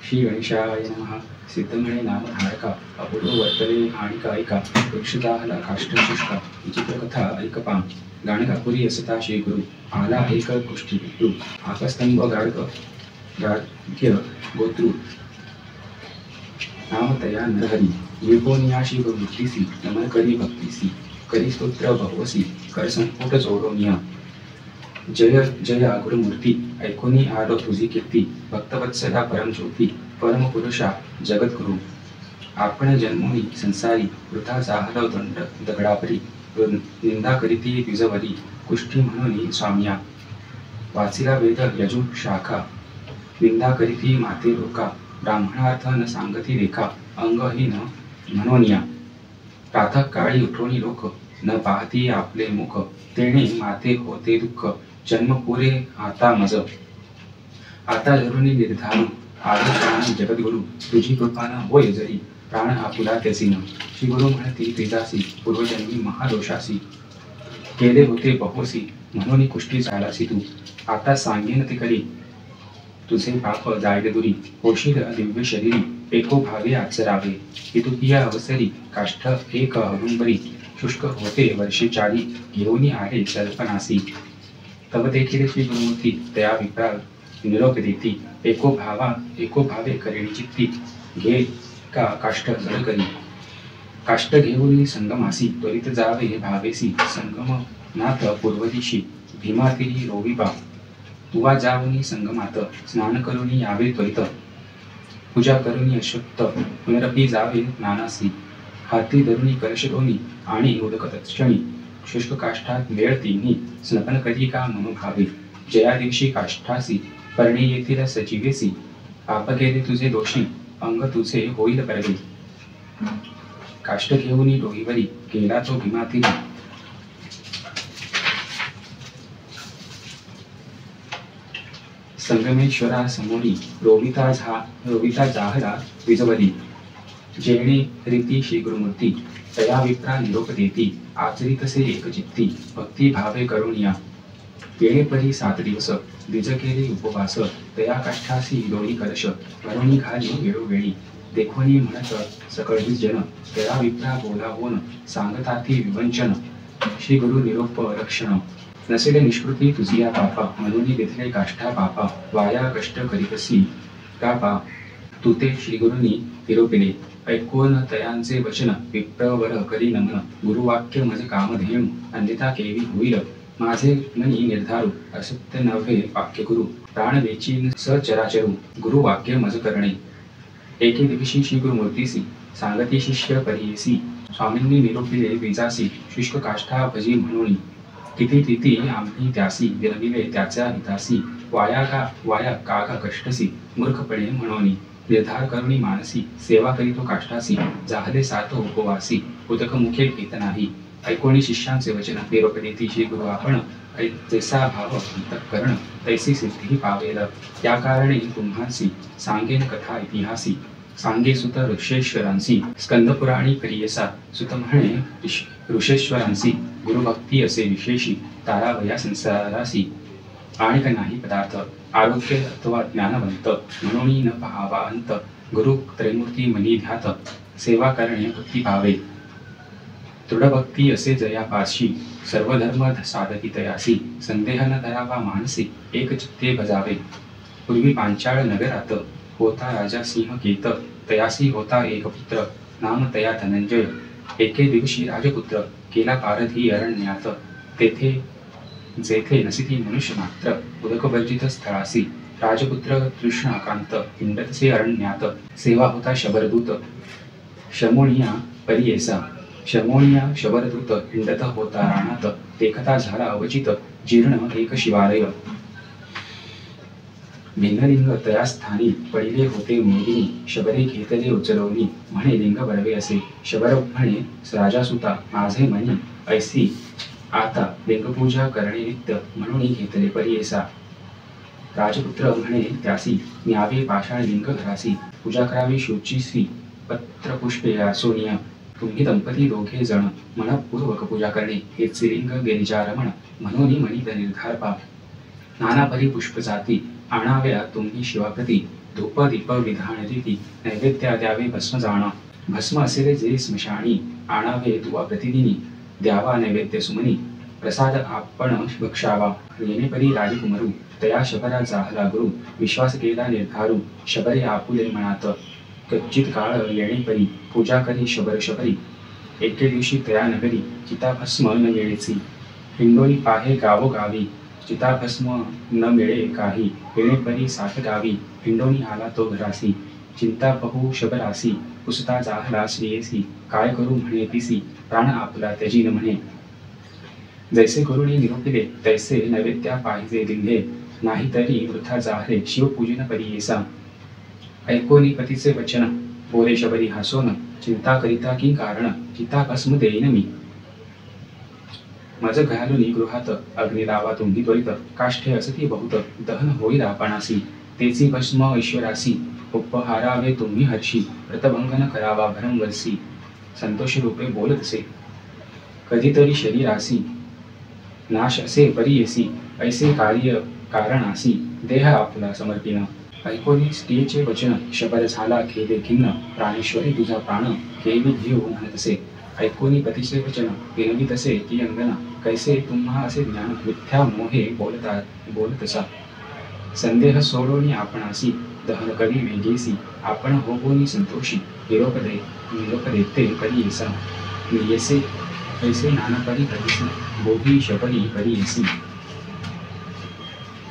श्री गणेशाय नमः. सिद्धमणे नाम धारका अपूर्व वर्तने आणिक ऐका. वृक्षदाहला काष्ठ शुष्का विचित्र कथा ऐकपाम. गाणगापुरी असता श्री गुरु आला एक गोष्टी पितृ. आकास्तंभ गाढ्य गोत्रु नाम तया नरहरी. येकोनिया श्री गुरुमूर्तीसी नमन करी भक्तीसी. करी स्तोत्र बहुवसी कर संपुट जोडोनिया. जय जय गुरुमूर्ती ऐकोनी आलो तुझी कीर्ती. भक्तवत्सला परमज्योती परमपुरुषा जगद्गुरु. आपण जन्मोनी संसारी वृथा जाहल दगडापरी. निंदा करीती द्विजवरी कुष्ठी म्हणून स्वामिया. वाचिला वेद यजु शाखा निंदा करीती माते लोका. ब्राह्मणार्थ न सांगती रेखा अंगहीन म्हणोनिया. प्रातः काळी उठोनी लोक न पाहती आपले मुख. तेणे माते होते दुःख जन्म पुरे आता मज. आता धरुणी निर्धारू आदर्शाने जगद्गुरु. तुझी कृपाना होय जरी प्राण आपुला त्यासीन. श्री गुरु म्हणती तेजासी पूर्वजन्मी महादोषासी. केले होते बहुसी म्हणून कुष्ठी झालासी तू. आता सांगेन ते करी तुझे पाप जायले दुरी. होशील दिव्य शरीरी एको भावे आचरावे. हेतुकीय अवसरी काष्ठ एक अवलंबरी. शुष्क होते वर्षे 40 घेऊनी आले कल्पनासी. तव देखील श्री गुरुमूर्ती तया विप्राल निरोप देती. एको भावे करेणी चित्ती. घे का काष्ठ जळ करी. काष्ठ घेऊन संगमासी त्वरित जावे भावेसी. संगम नाथ पूर्वदिशी भीमातिरी रोविबा. तुवा जाऊनी संगमात स्नान करुनी यावे त्वरित. पूजा करुनी अशक्त पुनरपी जावे नानासी. हाती धरुनी कलशरोनी आणि उदक तत्क्षणी. शुष्क काष्ठात वेळ तिन्ही स्नपन कधी का मनोभावे. जया दिवशी काष्ठासी परणे येथील सजीवेसी. पाप गेले तुझे दोषी अंग तुझे होईल परवे. काष्ट घेऊन डोईवरी केला तो भीमातीरी. संगमेश्वरा समोरी रोविता जाहला विजवली. जेणे रीती श्री गुरुमूर्ती तया विप्रा निरोप देती. आचरी तसे एकचित्ती भक्ती भावे करुणिया. येणे परी 7 दिवस द्विज केले उपवास. तया काष्ठासी दोरी कलश भरुणी घाली वेळोवेळी. देखोनी म्हणत सकळी जन तया विप्रा बोलावून सांगताती विवंचन. श्री गुरु निरोप रक्षण नसेले निष्कृती तुझिया पापा. म्हणून घेतले काष्ठा पापा वाया कष्ट करीतसी कापा. तू ते श्री गुरुनी निरोपिले ऐकून तयांचे वचन. विप्रवर करी नमन गुरुवाक्य मज कामधेनु. अन्यथा केवी होईल माझे मनी निर्धारू. असत्य नव्हे वाक्य गुरु प्राण वेचीन सचराचरू. गुरुवाक्य मज करणे. एके दिवशी श्री गुरुमूर्तीसी सांगती शिष्य परियेसी. स्वामींनी निरोपिले बीजासी शुष्क काष्ठा भजी म्हणून. किती तिती आम्ही त्यासी विरविले त्याच्या हितासी. वाया काका कष्टसी मूर्खपणे म्हणून. निर्धार करुणी मानसी सेवा करीतो काष्ठासी. जाहले 7 उपवासी उदक मुखे घेत नाही. ऐकोणी शिष्यांचे वचन निरोप देती श्री गुरु आपण. जैसा भाव अंतःकरण तैसी सिद्धी पावेल. त्या कारणे तुम्हासी सांगेन कथा इतिहासी. सांगे सुत ऋषेश्वरांसी स्कंदपुराणी करियसा. सुत म्हणे ऋषेश्वरांसी गुरुभक्ती असे विशेषी. तारावया संसारासी आणिक नाही पदार्थ. आरोग्य अथवा ज्ञानवंत म्हणून न पाहावा अंत. गुरु त्रैमूर्ती मनी ध्यात सेवा करणे भक्ती पावे. दृढभक्ती असे जयापाशी सर्वधर्म साधकी तयासी. संदेह न धरावा मानसी एक चित्ते भजावे. पूर्वी पांचाळ नगरात होता राजा सिंह केत. तयासी होता एक पुत्र नाम तया धनंजय. एके दिवशी राजपुत्र केला पारधी अरण्यात. तेथे जेथे नसिती मनुष्य मात्र उदकवर्जित स्थळासी. राजपुत्र तृष्णाकांत हिंडतसे अरण्यात. सेवा होता शबरदूत शमोनिया परियेसा. शमोनिया शबरदूत हिंडत होता राणात. देखता झाला अवचित जीर्ण एक शिवालय. भिन्नलिंग तया स्थानी पडिले होते मोदिनी. शबरे घेतले उचलवणी म्हणे लिंग बरवे असे. शबर म्हणे राजासुता माझे मनी ऐसी. आता लिंगपूजा करणे नित्य म्हणून घेतले परियेसा. राजपुत्र म्हणे त्यासी न्यावे पाषाण लिंग घरासी. पूजा करावी शोचीसी पत्रपुष्पे आसोनिया. तुम्ही दंपती दोघे जण मनपूर्वक पूजा करणे हेच लिंग गिरिजारमण. म्हणून मनित निर्धार पा. नाना परी पुष्प जाती आणाव्या तुम्ही शिवाप्रती. धूप दीप विधान रीती नैवेद्य द्यावे भस्म जाण. भस्म असेले जे स्मशानी आणावे दुवा प्रतिदिनी. द्यावा नैवेद्य सुमनी प्रसाद आपण भक्षावा. येणेपरी राजकुमारू तया शबरा जाहला गुरु. विश्वास केला निर्धारू शबरे आपुले मनात. कच्चित काळ येणेपरी पूजा करी शबर शबरी. एके दिवशी तया नगरी चिताभस्म न मिळेची. हिंडोनी पाहे गावोगावी चिताभस्म न मिळे काही. येणेपरी 7 गावी हिंडोनी आला तो घरासी. चिंता बहु शबरासी पुसता जाहला श्रेयसी. काय करू म्हणे तिसी प्राण आपला त्यजीन म्हणे. जैसे गुरुनी निरोपिले तैसे नैवेद्या पाहिजे दिले. नाहीतरी वृथा जाहले शिवपूजन परियेसा. ऐकोनी पतीचे वचन बोले शबरी हसोन. चिंता करिता की कारण चिता भस्म देईन मी. मज घालुनी गृहात अग्नी लावा तुम्ही त्वरित. काष्ठे असती बहुत दहन होईल आपणासी. तेची भस्म ऐश्वरासी उपहारावे तुम्ही हर्षी. व्रतभंगन करावा भरम वर्षी. संतोष रूपे बोलतसे कधीतरी शरीरासी. नाश असे परियेसी ऐसे कार्य कारणासी. देह आपला समर्पिन. ऐकोनी स्त्रीचे वचन शबर झाला खेदे खिन्न. प्राणेश्वरी तुझा प्राण केवी घेऊ म्हणतसे. ऐकोनी पतीचे वचन विनवी तसे ती अंगना. कैसे तुम्हा असे ज्ञान मिथ्या मोहे बोलतसा. संदेह सोडोनी आपणासी दहन करी वेगेसी. आपण होगोनी संतोषी निरोप देते परियेसा. नियसे ऐसे नानापरी करीसी बोधी शबरी परियेसी.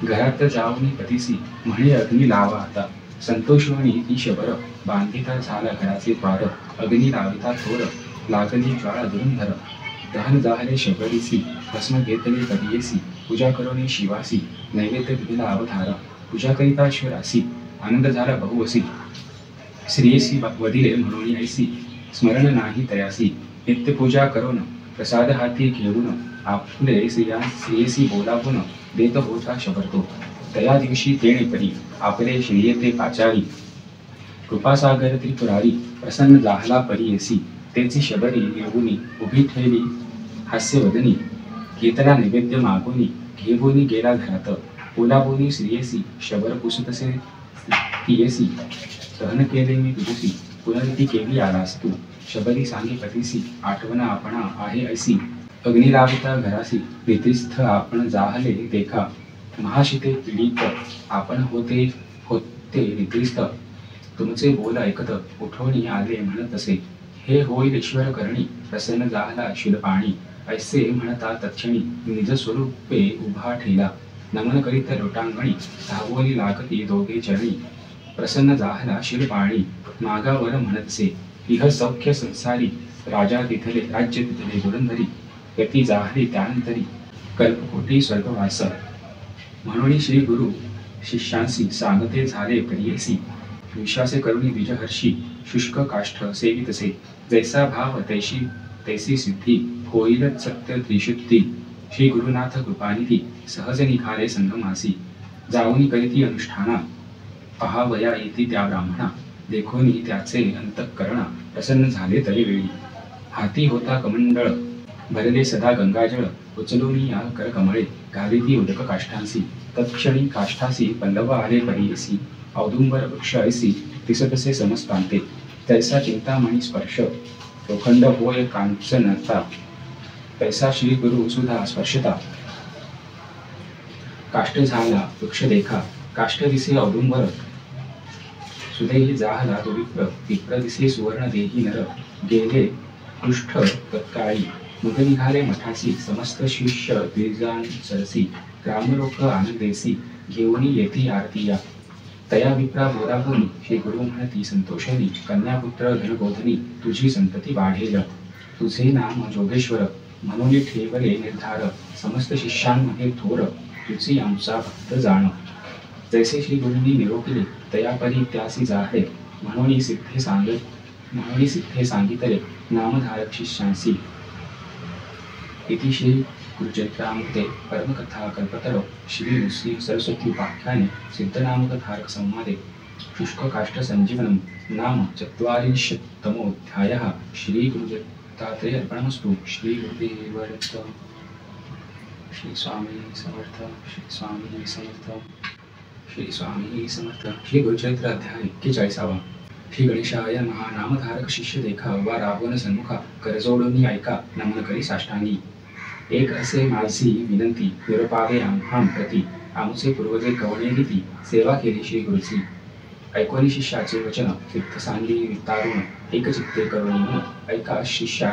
घरात जाऊनी पतीसी म्हणे अग्नी लावा आता. संतोषवणी ती शबर बांधिता झाला घराचे द्वार. अग्नी लाविता थोर लागली ज्वाळा दुरंधर. दहन जाहले शबरीसी भस्म घेतले परियेसी. पूजा करोनी शिवासी नैवेद्य दिला अवतार. पूजा करिता ईश्वरासी आनंद झाला बहुवसी. श्रेयसी वदिले म्हणून ऐसी. स्मरण नाही तयासी नित्यपूजा करून प्रसाद हाती घेऊन आपले श्रेयसी बोलावून देत होता शबरतो तया दिवशी तेणे परी आपले श्रेयते पाचारी कृपासागर त्रिपुरारी प्रसन्न जाहला परीयसी तेची शबरी निरगुनी उभी ठेवली हास्यवदनी केतला नैवेद्य मागुनी घेबोनी गेला घरात बोलाबोनी श्रेयसी शबर पुसतसे पियसी सहन केले मी तुझसी पुनरिती केली आलास तू शबरी सांगे पतीसी आठवणा आपणा आहे ऐसी अग्नी लागता घरासी व्यतिस्थ आपण जाहले देखा महाशिते पीडित आपण होते निद्रिस्त तुमचे बोल ऐकत उठवणी आले म्हणत असे हे होईल ईश्वर करणी प्रसन्न जाहला शिलपाणी ऐसे म्हणता तत्क्षणी निज स्वरूपे उभा ठेला नमन करीत लोटांगणी धावोली लागती दोघे चरणी प्रसन्न जाहला शिलपाणी मागावर म्हणतसे इह सौख्य संसारी राज्य तिथले धुरंधरी गती जाहली त्यानंतरी कल्पकोटी स्वर्गवास म्हणून श्री गुरु शिष्यांसी सांगते झाले प्रियसी विश्वासे करुणी बीजहर्षी शुष्क काष्ठ सेवितसे जैसा भाव तैसी सिद्धी होईल सत्य त्रिशुद्धी श्री गुरुनाथ कृपानिधी सहज निघाले संगमासी जाऊनी करीती अनुष्ठाना पहावया येती त्या ब्राह्मणा देखोनी त्याचे अंतःकरणा प्रसन्न झाले तरी वेळी हाती होता कमंडळ भरले सदा गंगाजळ उचलूनी या करकमळे घालीती उदक काष्ठांसी तत्क्षणी काष्ठासी पल्लव आले परीयसी औदुंबर वृक्ष ऐसी दिसतसे समस्तांते तैसा चिंतामणी स्पर्श लोखंड होय कांचनता तैसा श्री गुरु सुधा स्पर्शता काष्ठ झाला वृक्ष देखा काष्ठ दिसे औदुंबर सुदेही जाहला तो विप्र दिसे सुवर्ण देही नर गेले पृष्ठ तत्काळी मग निघाले मठासी समस्त शिष्य द्विजान सरसी ग्रामलोक आनंदेसी घेऊनी येती आरतीया तया विप्रा बोलावून श्री गुरु म्हणती संतोषणी कन्यापुत्र धनगोधनी तुझी संतती वाढेल तुझे नाम जोगेश्वर म्हणून ठेवले निर्धार समस्त शिष्यांमध्ये थोर तुझी आमचा भक्त जाण जैसे श्री गुरूंनी निरोपिले तयापरी त्यासी जाहे म्हणून सिद्धे सांगितले नामधारक शिष्यांसी इति श्री गुरुचरित्रामृते परमकथा कल्पतरो श्री श्री सरस्वती उपाख्याने सिद्धनामकधारक संवादे शुष्ककाष्ठ संजीवनम नाम 44तमोऽध्यायः श्री गुरुदत्तात्रेय अर्पणमस्तु श्री गुरुदेव दत्त श्री स्वामी समर्थ श्री स्वामी समर्थ श्री स्वामी समर्थ श्री गुरुचरित्र अध्याय 41 श्री गणेशाय महा नामधारक शिष्य देखा वा रावण सन्मुखा करजोडून ऐका नमन करी साष्टांगी एक असे माझी विनंती निरोपावे आम्हां प्रती आमचे पूर्वजे कवणे रीती सेवा केली श्री गुरुची ऐकोनी शिष्याचे वचन सिद्ध सांगी वितारुण एक चित्ते करुणी मन ऐका शिष्या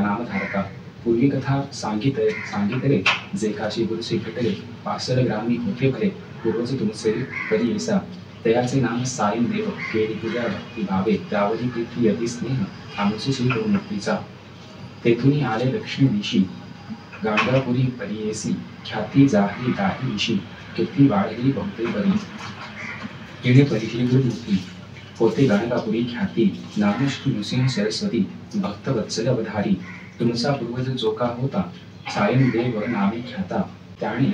नामधारका पूर्वी कथा सांगितले जे काशी गुरुचे भेटले 65 ग्रामी होते भले पूर्वज तुमचे परी ऐसा तयाचे नाम साईन देव केली पूजा भक्ती भावे त्यावरी प्रीती अति स्नेह आमचे श्री गुरुमूर्तीचा तेथुनी आले लक्ष्मी दिशी गांडापुरी परियेसी ख्याती जाही दाही दिशी कीर्ती वाढली बहुते बरी येणे परिश्री गुरुमूर्ती होते गाणगापुरी ख्याती नाम श्री नृसिंह सरस्वती भक्त वत्सल अवधारी तुमचा पूर्वज जो का होता सायन देव नामे ख्याता त्याने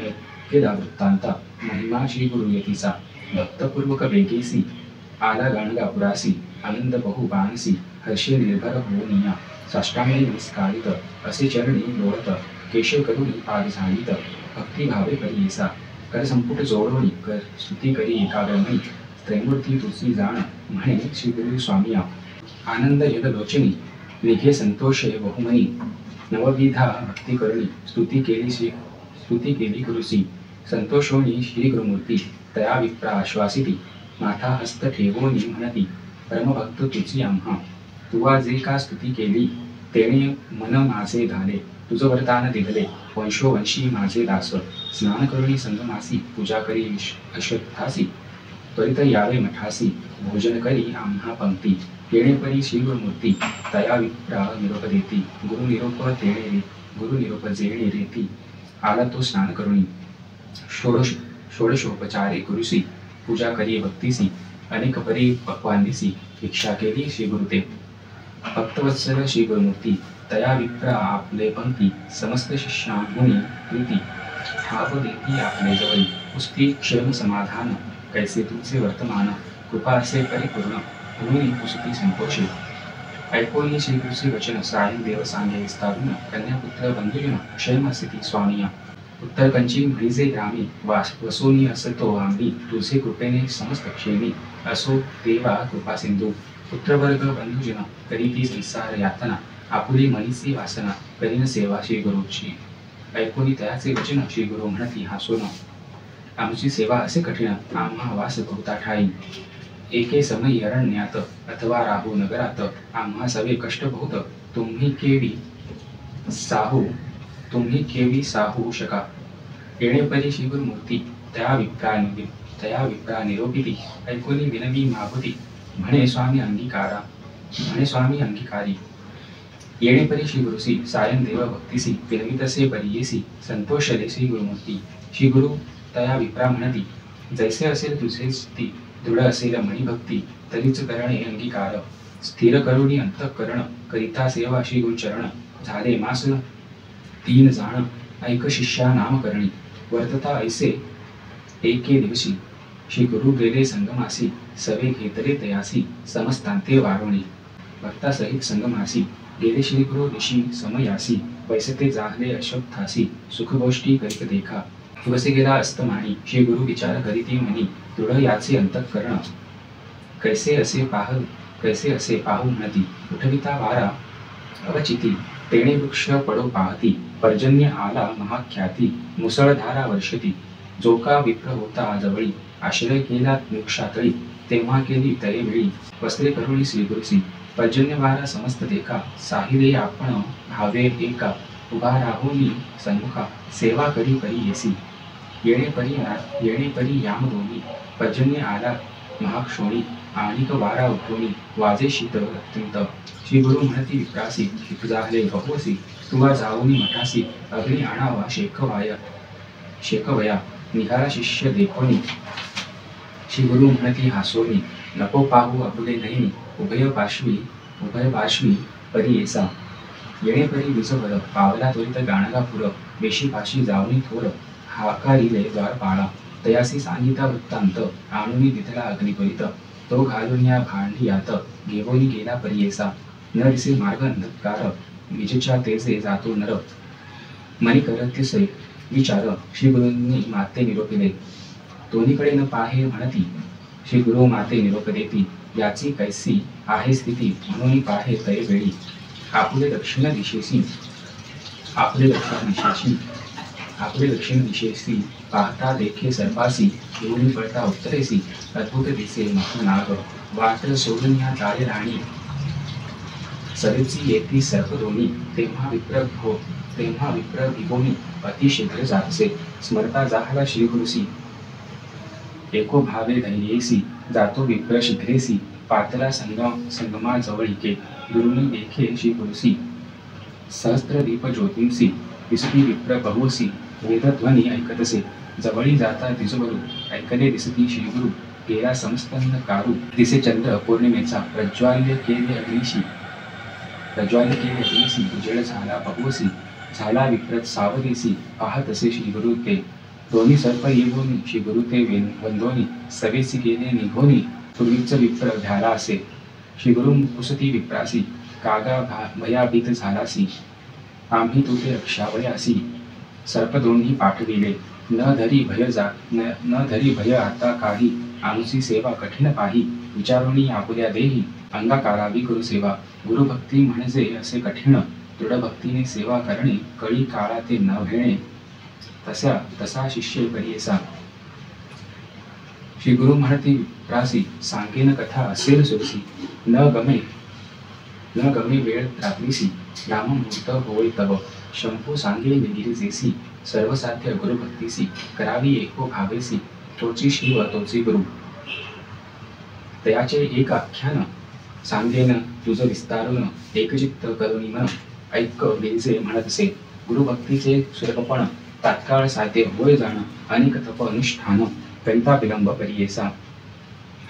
केला वृत्तांता महिमा श्री गुरु यतीचा भक्तपूर्वक वेगेसी आला गाणगापुरासी आनंद बहु बाणसी हर्षे निर्भर होऊनिया साष्टांगी नमस्कारित असे चरणी लोळत केशव करुणी पाद झाडीत भक्तिभावे परियेसा कर संपुट जोडोनी कर स्तुती करी एकाग्रमणी त्रैमूर्ती तुझी जाण म्हणे श्री गुरु स्वामिया आनंद जगलोचनी निघे संतोषे बहुमनी नवविधा भक्ती करुणी स्तुती केली गुरुसी संतोषोनी श्री गुरुमूर्ती तया विप्रा आश्वासिती माथा हस्त ठेवोनी म्हणती परमभक्त तुझी आम्हा तुवा जे का स्तुती केली तेणे मन माझे झाले तुझ वरदान दिले वंशोवंशी माझे दास स्नान करुणी संगमासी पूजा करी अश्वत्थासी त्वरित यावे मठासी भोजन करी आम्हा पंक्ती येणे परी श्री गुरुमूर्ती तया विप्रा निरोप देती गुरु निरोप जेणे रेती आला तो स्नान करुणी षोडशोपचारे गुरुसी पूजा करी भक्तीसी अनेक परी पक्वान दिसी भिक्षा केली श्री गुरुते भक्तवत्सल श्री गुरुमूर्ती तया विप्रा आपले पंक्ती समस्त शिष्यांहुनी प्रीती ठाव देती आपले जवळी पुस्ती क्षण समाधान कैसे तुमचे वर्तमान कृपा असे परिपूर्ण म्हणून पुसती संतोषी ऐकोनी श्रीकृष्ण वचन सायं देव सांगे विस्तारून कन्यापुत्र बंधुजन क्षेम स्थिती स्वामिया उत्तर कंची म्हणीजे ग्रामी वसोनी असतो आम्ही तुझे कृपेने समस्त क्षेमी असो देवा कृपा सिंधू पुत्रवर्ग बंधुजन करीती संसार यातना आपुली मनीसी वासना करीन सेवा श्री गुरुची ऐकोनी तयाचे वचन श्री गुरु म्हणती हासून आमची सेवा असे कठीण आम्हा वास बहुता ठाई एके समयी अरण्यात अथवा राहू नगरात आम्हा सवे कष्ट बहुत तुम्ही केवी साहू शका येणेपरी श्री गुरुमूर्ती तया विप्रा निरोपिती ऐकोनी विनवी मागुती म्हणे स्वामी अंगीकारी येणेपरी श्री गुरुसी सायं देव भक्तीसी विनवितसे परियेसी संतोषले श्री गुरुमूर्ती श्री गुरु तया विप्रा म्हणती जैसे असेल तुझेच ती दृढ असेल मणिभक्ती तरीच करणे अंगीकार स्थिर करुणी अंतःकरण करिता सेवा श्री गुरुचरण झाले मास 3 जाण ऐक शिष्या नामकरणी वर्तता ऐसे एके दिवशी श्री गुरु गेले संगमासी सवे घेतले तयासी समस्तांते वारुणी भक्ता सहित संगमासी गेले श्री गुरु दिशी समयासी वैसते जाहले अशोक्थासी सुखगोष्टी करीत देखा दिवसे गेला अस्तमानी श्री गुरु विचार करीती मनी दृढ याचे अंतःकरण कैसे असे पाहू म्हणती उठविता वारा अवचिती तेणे वृक्ष पडो पाहती पर्जन्य आला महाख्याती मुसळधारा वर्षती जो का विप्र होता जवळी आश्रय केला मोक्षातळी तेव्हा केली तये वेळी वस्त्रे करुणी श्री गुरुसी पर्जन्य वारा समस्त देखा साहिले आपण भावे एका उभा राहुनी सन्मुखा सेवा करी येसी येणेपरी याम दोन्ही पर्जन्य आला महाक्षोणी आणिक वारा उठवणी वाजे शीतल अत्यंत श्री गुरु म्हणती विप्रासी तुझाहले बहुसी तुवा जाऊनी मठासी अग्नी आणावा शेकवया निघाला शिष्य देखोनी श्री गुरु म्हणती हासोनी नको पाहू अबुले नयनी उभय पार्श्वी परी येसा येणेपरी विजवर पावला त्वरित गाणगा पुर वेशी पाशी जाऊनी थोर हाकारिले द्वारपाळा तयासी सांगिता वृत्तांत आणुनी दिथला अग्निपरित तो घालून या भांडियात घेवोनी गेला परियेसा न दिसे मार्ग अंधकार विजेच्या तेजे जातो नर मनी करत्यसे विचार श्री गुरूंनी माते निरोपिले दोन्हीकडे न पाहे म्हणती श्री गुरु माते निरोप देती याची कैसी आहे स्थिती म्हणून पाहे तय वेळी आपले दक्षिण दिशेशी पाहता देखे सर्पासी घेऊन पळता उत्तरेसी अद्भुत दिसे महानाग वाट सोडून या जाळे राणी सरेची येती सर्प दोन्ही तेव्हा विप्र भिगोनी अतिशीघ्र जातसे स्मरता जाहला श्री गुरुसी एको भावे धैर्येसी जातो विप्र शीघ्रेसी पातला संगमा जवळिके दुरुनी देखे श्री गुरुसी सहस्त्र दीप ज्योतींसी दिसती विप्र बहुसी वेदध्वनी ऐकतसे जवळी जाता दिजबरू ऐकले दिसती श्रीगुरु गेला समस्तंद कारू दिसे चंद्र पौर्णिमेचा प्रज्वाल्य केले अग्निशी उजेड झाला बहुसी झाला विप्रत सावदेसी पाहतसे श्रीगुरु ते दोन्ही सर्प येऊनी श्रीगुरु ते वंदोनी सवेसी गेले निघोनी पूर्वीच विप्र घ्याला असे श्रीगुरु पुसती विप्रासी कागा भयाभीत झालासी आम्ही तुझे रक्षावयासी सर्प दोन्ही पाठविले न धरी भय आता काही आमची सेवा कठीण पाही विचारुनी आपुल्या देही अंगाकारावी गुरु सेवा गुरुभक्ती म्हणजे असे कठीण दृढ भक्तीने सेवा करणे कळी काळा ते न भेणे तसा शिष्य करियेसा श्री गुरु म्हणती विप्रासी सांगेन कथा असेल सुरसी न गमे वेळ रात्रीसी राम मुहूर्त होय तव शंभू सांगे गिरिजेसी सर्वसाध्य गुरुभक्तीसी करावी एको भावेसी तोची शिव तोची गुरु तयाचे एक आख्यान सांगेन तुझ विस्तारून एकचित्त करुणी मन ऐक गिरिजे म्हणतसे गुरुभक्तीचे सुलभपण तात्काळ साध्य होय जाण अनेक तप अनुष्ठान करिता विलंब करियेसा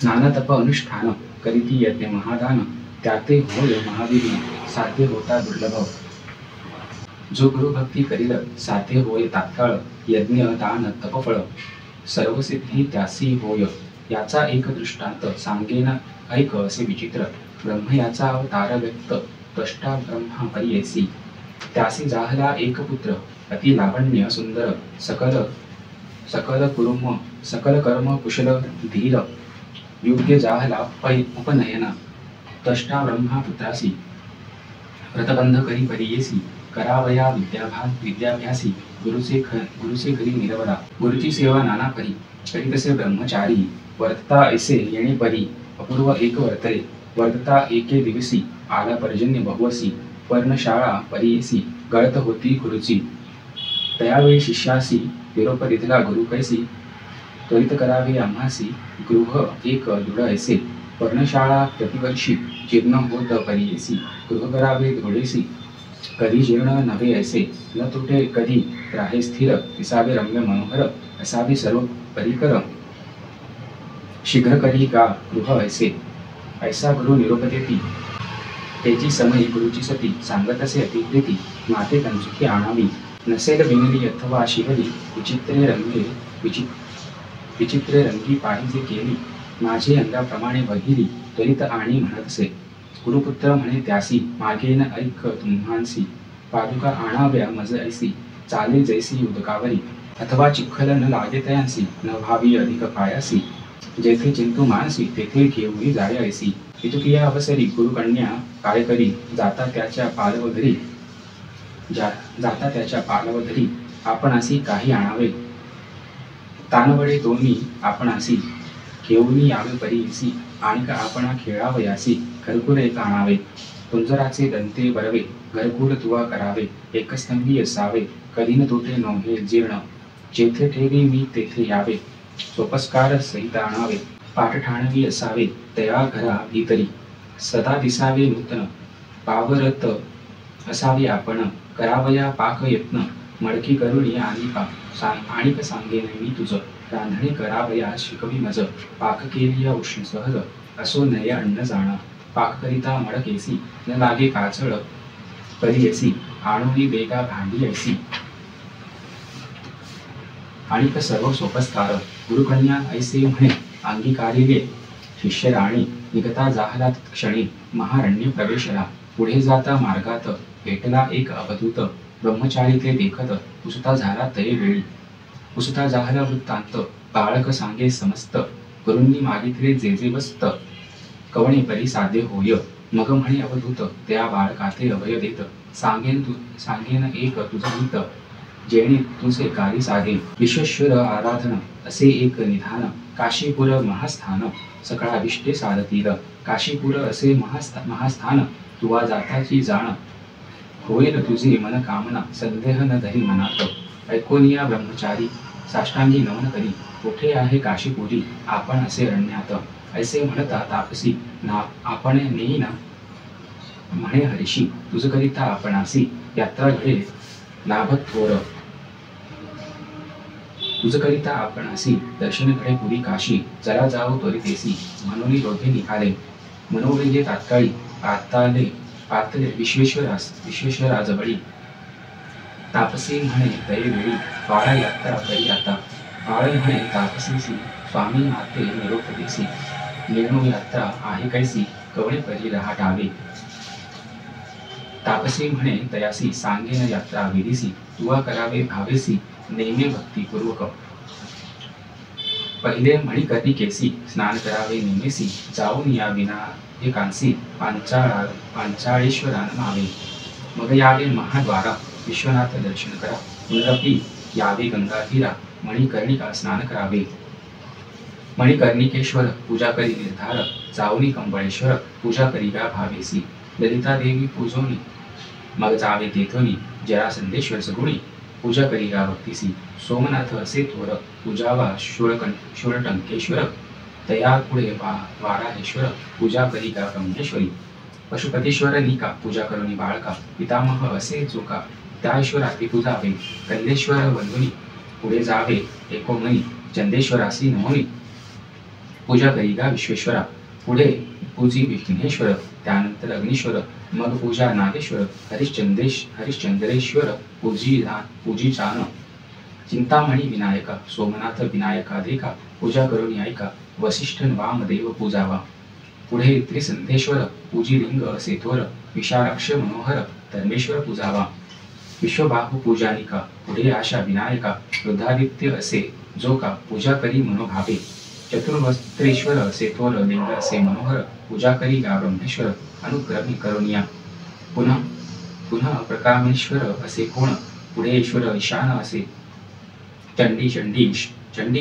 नाना तप अनुष्ठान करीती यज्ञ महादान त्याते होय महावीर साध्य होता दुर्लभ जो गुरु भक्ती करील साध्य होय तात्काळ यज्ञ दान तपफळ सर्व सिद्धी त्यासी होय याचा एक दृष्टांत सांगेन ऐक असे विचित्र ब्रह्म याचा अवतार व्यक्त त्वष्टा ब्रह्मा परियेसी त्यासी जाहला एक पुत्र अति लावण्य सुंदर सकल सकल कर्म कुशल धीर योग्य जाहला उपनयन त्वष्टा ब्रह्मा पुत्रासी व्रतबंध करी परियेसी करावया विद्याभ्यासी गुरुचे घरी निरवला गुरुची सेवा नाना परी करी तसे ब्रह्मचारी वर्तता ऐसे येणे परी अपूर्व एक वर्तरे वर्तता एके दिवसी आला पर्जन्य बहुवसी पर्णशाळा परियेसी गळत होती गुरुची त्यावेळी शिष्यासी निरोप दिधला गुरु कैसी त्वरित करावे आम्हासी गृह एक दृढ ऐसे पर्णशाळा प्रतिवर्षी जीर्ण होत परियेसी गृह करावे दृढेसी कधी जीर्ण नव्हे ऐसे न तुटे कधी राहे स्थिर दिसावे रम्य मनोहर असावे सर्व परिकर शीघ्र करी गा गृह ऐसे ऐसा गुरु निरोप देती तेची समयी गुरुची सती सांगत असे अतिप्रीती माते कंचुकी आणावी नसेल विनली अथवा शिवली विचित्रे रंगी पाहिजे केली माझे अंगाप्रमाणे बहिरी त्वरित आणि म्हणत असे गुरुपुत्र म्हणे त्यासी मागेन ऐक तुम्हांसी पादुका आणाव्या मज ऐसी चाले जैसी उदकावरी अथवा चिखल न लागे तयांसी न भावी अधिक पायासी जेथे चिंतू मानसी तेथे घेऊनी जाय ऐसी इतुकिया अवसरी गुरुकन्या काय करी जाता त्याच्या पालवधरी आपणासी काही आणावे तानवडे दोन्ही आपणासी घेऊनी यावे परीसी आणि का आपणा खेळावयासी घरकुल एक आणावे तुंजराचे दंते बरवे घरकुल तुवा करावे एकस्तंभी असावे कधी न तुटे नव्हे जीर्ण जेथे ठेवी मी तेथे यावे सोपस्कार सहित आणावे पाठ ठाणवी असावे तया घरा भीतरी सदा दिसावे नूतन पावरत असावे आपण करावया पाक यत्न मडकी करुणी आणि सांगेन मी तुझं रांधणे करावया शिकवी मज पाक केलिया उष्ण सहज असो नय अन्न जाण पाक करिता मडकेसी न लागे काचळ परियेसी आणूनी बेगा भांडी ऐसी आणि सर्व सोपस्कार गुरुकन्या ऐसे म्हणे अंगीकारिले शिष्य राणी निघता जाहला क्षणी महारण्य प्रवेशला पुढे जाता मार्गात भेटला एक अवधूत ब्रह्मचारी ते देखत उसता झाला तये वेळी उसता जाहला वृत्तांत बाळक सांगे समस्त गुरूंनी मागितले जे जे वस्त कवणे परी साधे होय मग म्हणे अवधूत त्या बाळकाते अभय देत सांगेन एक तुझं हित जेणे तुझे कार्य साधे विश्वेश्वर आराधन असे एक निधान काशीपुर महास्थान सकळा अभिष्टे साधतील काशीपुर असे महास्थान तुवा जाताची जाण होईल तुझी मन कामना संदेह न धरी मनात ऐकोनिया ब्रह्मचारी साष्टांगी नमन करी कुठे आहे काशीपुरी आपण असे रण्यात ऐसे म्हणता तापसी ना आपण नेईन म्हणे हरिशी तुझ करिता आपणासी यात्रा घडे लाभत थोर तुझ करिता आपणासी दर्शन घडे पुरी काशी जरा जाओ त्वरितेसी म्हणून दोघे निघाले मनोवेगे तात्काळी पातले विश्वेश्वराजवळी तापसी म्हणे तये वेळी बाळा यात्रा करी आता बाळ म्हणे तापसीसी स्वामी माते निरोप देसी निर्णू यात्रा आहे कैसी कवळे परी रहाटावे तापसी म्हणे तयासी सांगेन यात्रा विधीसी तुवा करावे भावेसी नेमे भक्तीपूर्वक पहिले मणिकर्णी केसी स्नान करावे नेमेसी जाऊन या विना हे कांसी पांचाळेश्वरान मावे मग यावे महाद्वारा विश्वनाथ दर्शन करा पुनरपी यावे गंगाधीरा मणिकर्णिका स्नान करावे मणिकर्णिकेश्वर पूजा करी निर्धार जाऊनी कंबळेश्वर पूजा करीगा भावेसी ललिता देवी पूजोनी मग जावे तेथोनी जरासंधेश्वर सगुणी पूजा करीगा भक्तीसी सोमनाथ असे थोर पूजावा शूरटंकेश्वर तया पुढे वाराहेश्वर पूजा करीगा ब्रह्मेश्वरी पशुपतीश्वर निका पूजा करुणी बाळका पितामह असे चोका त्या ईश्वराती पूजावे कल्लेश्वर वंदुनी पुढे जावे एकोमनी चंदेश्वरासी नमोनी पूजा करिगा विश्वेश्वरा. पुढे पूजी विघ्नेश्वर, त्यानंतर अग्नीश्वर, मग पूजा नागेश्वर, हरिश्चंद्रेश्वर पूजिजान. चिंतामणी विनायका, सोमनाथ विनायका देखा, पूजा करून ऐका, वसिष्ठ वामदेव पूजावा. पुढे त्रिसंधेश्वर, पूजिलिंग सेतोर, विशालाक्ष मनोहर, धर्मेश्वर पूजावा. विश्वबाहू पूजानिका, पुढे आशा विनायका, रुद्रादित्य असे जो का, पूजा करी मनोभावे. चतुर्वस्त्रेश्वर सेतोर लिंग असे मनोहर, पूजा करी गा ब्रह्मेश्वर अनुक्रमी करुणिया. पुन्हा प्रकामेश्वर असे कोण, पुढे ईश्वर ईशान असे.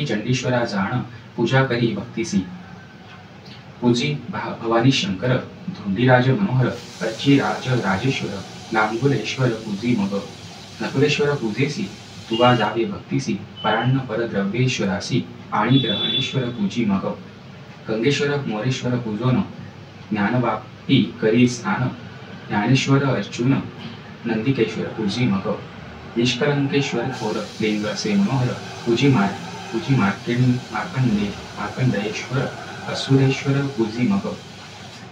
चंडीश्वरा जाण, पूजा करी भक्तीसी. पूजी भवानी शंकर, धुंडीराज मनोहर, अर्ची राजेश्वर, नांगुलेश्वर पूजी मग. नकुलेश्वर पूजेसी, तुवा जावे भक्तीसी, परान्न परद्रव्येश्वरासी, आणि ग्रहणेश्वर पूजी मग. गंगेश्वर मोरेश्वर पूजोन, ज्ञानवापी करी स्नान, ज्ञानेश्वर अर्जुन, नंदिकेश्वर पूजी मग. निष्कलंकेश्वर थोर, लिंग असे मनोहर, पूजी मार्कंडेश्वर, असुरेश्वर पूजी मग.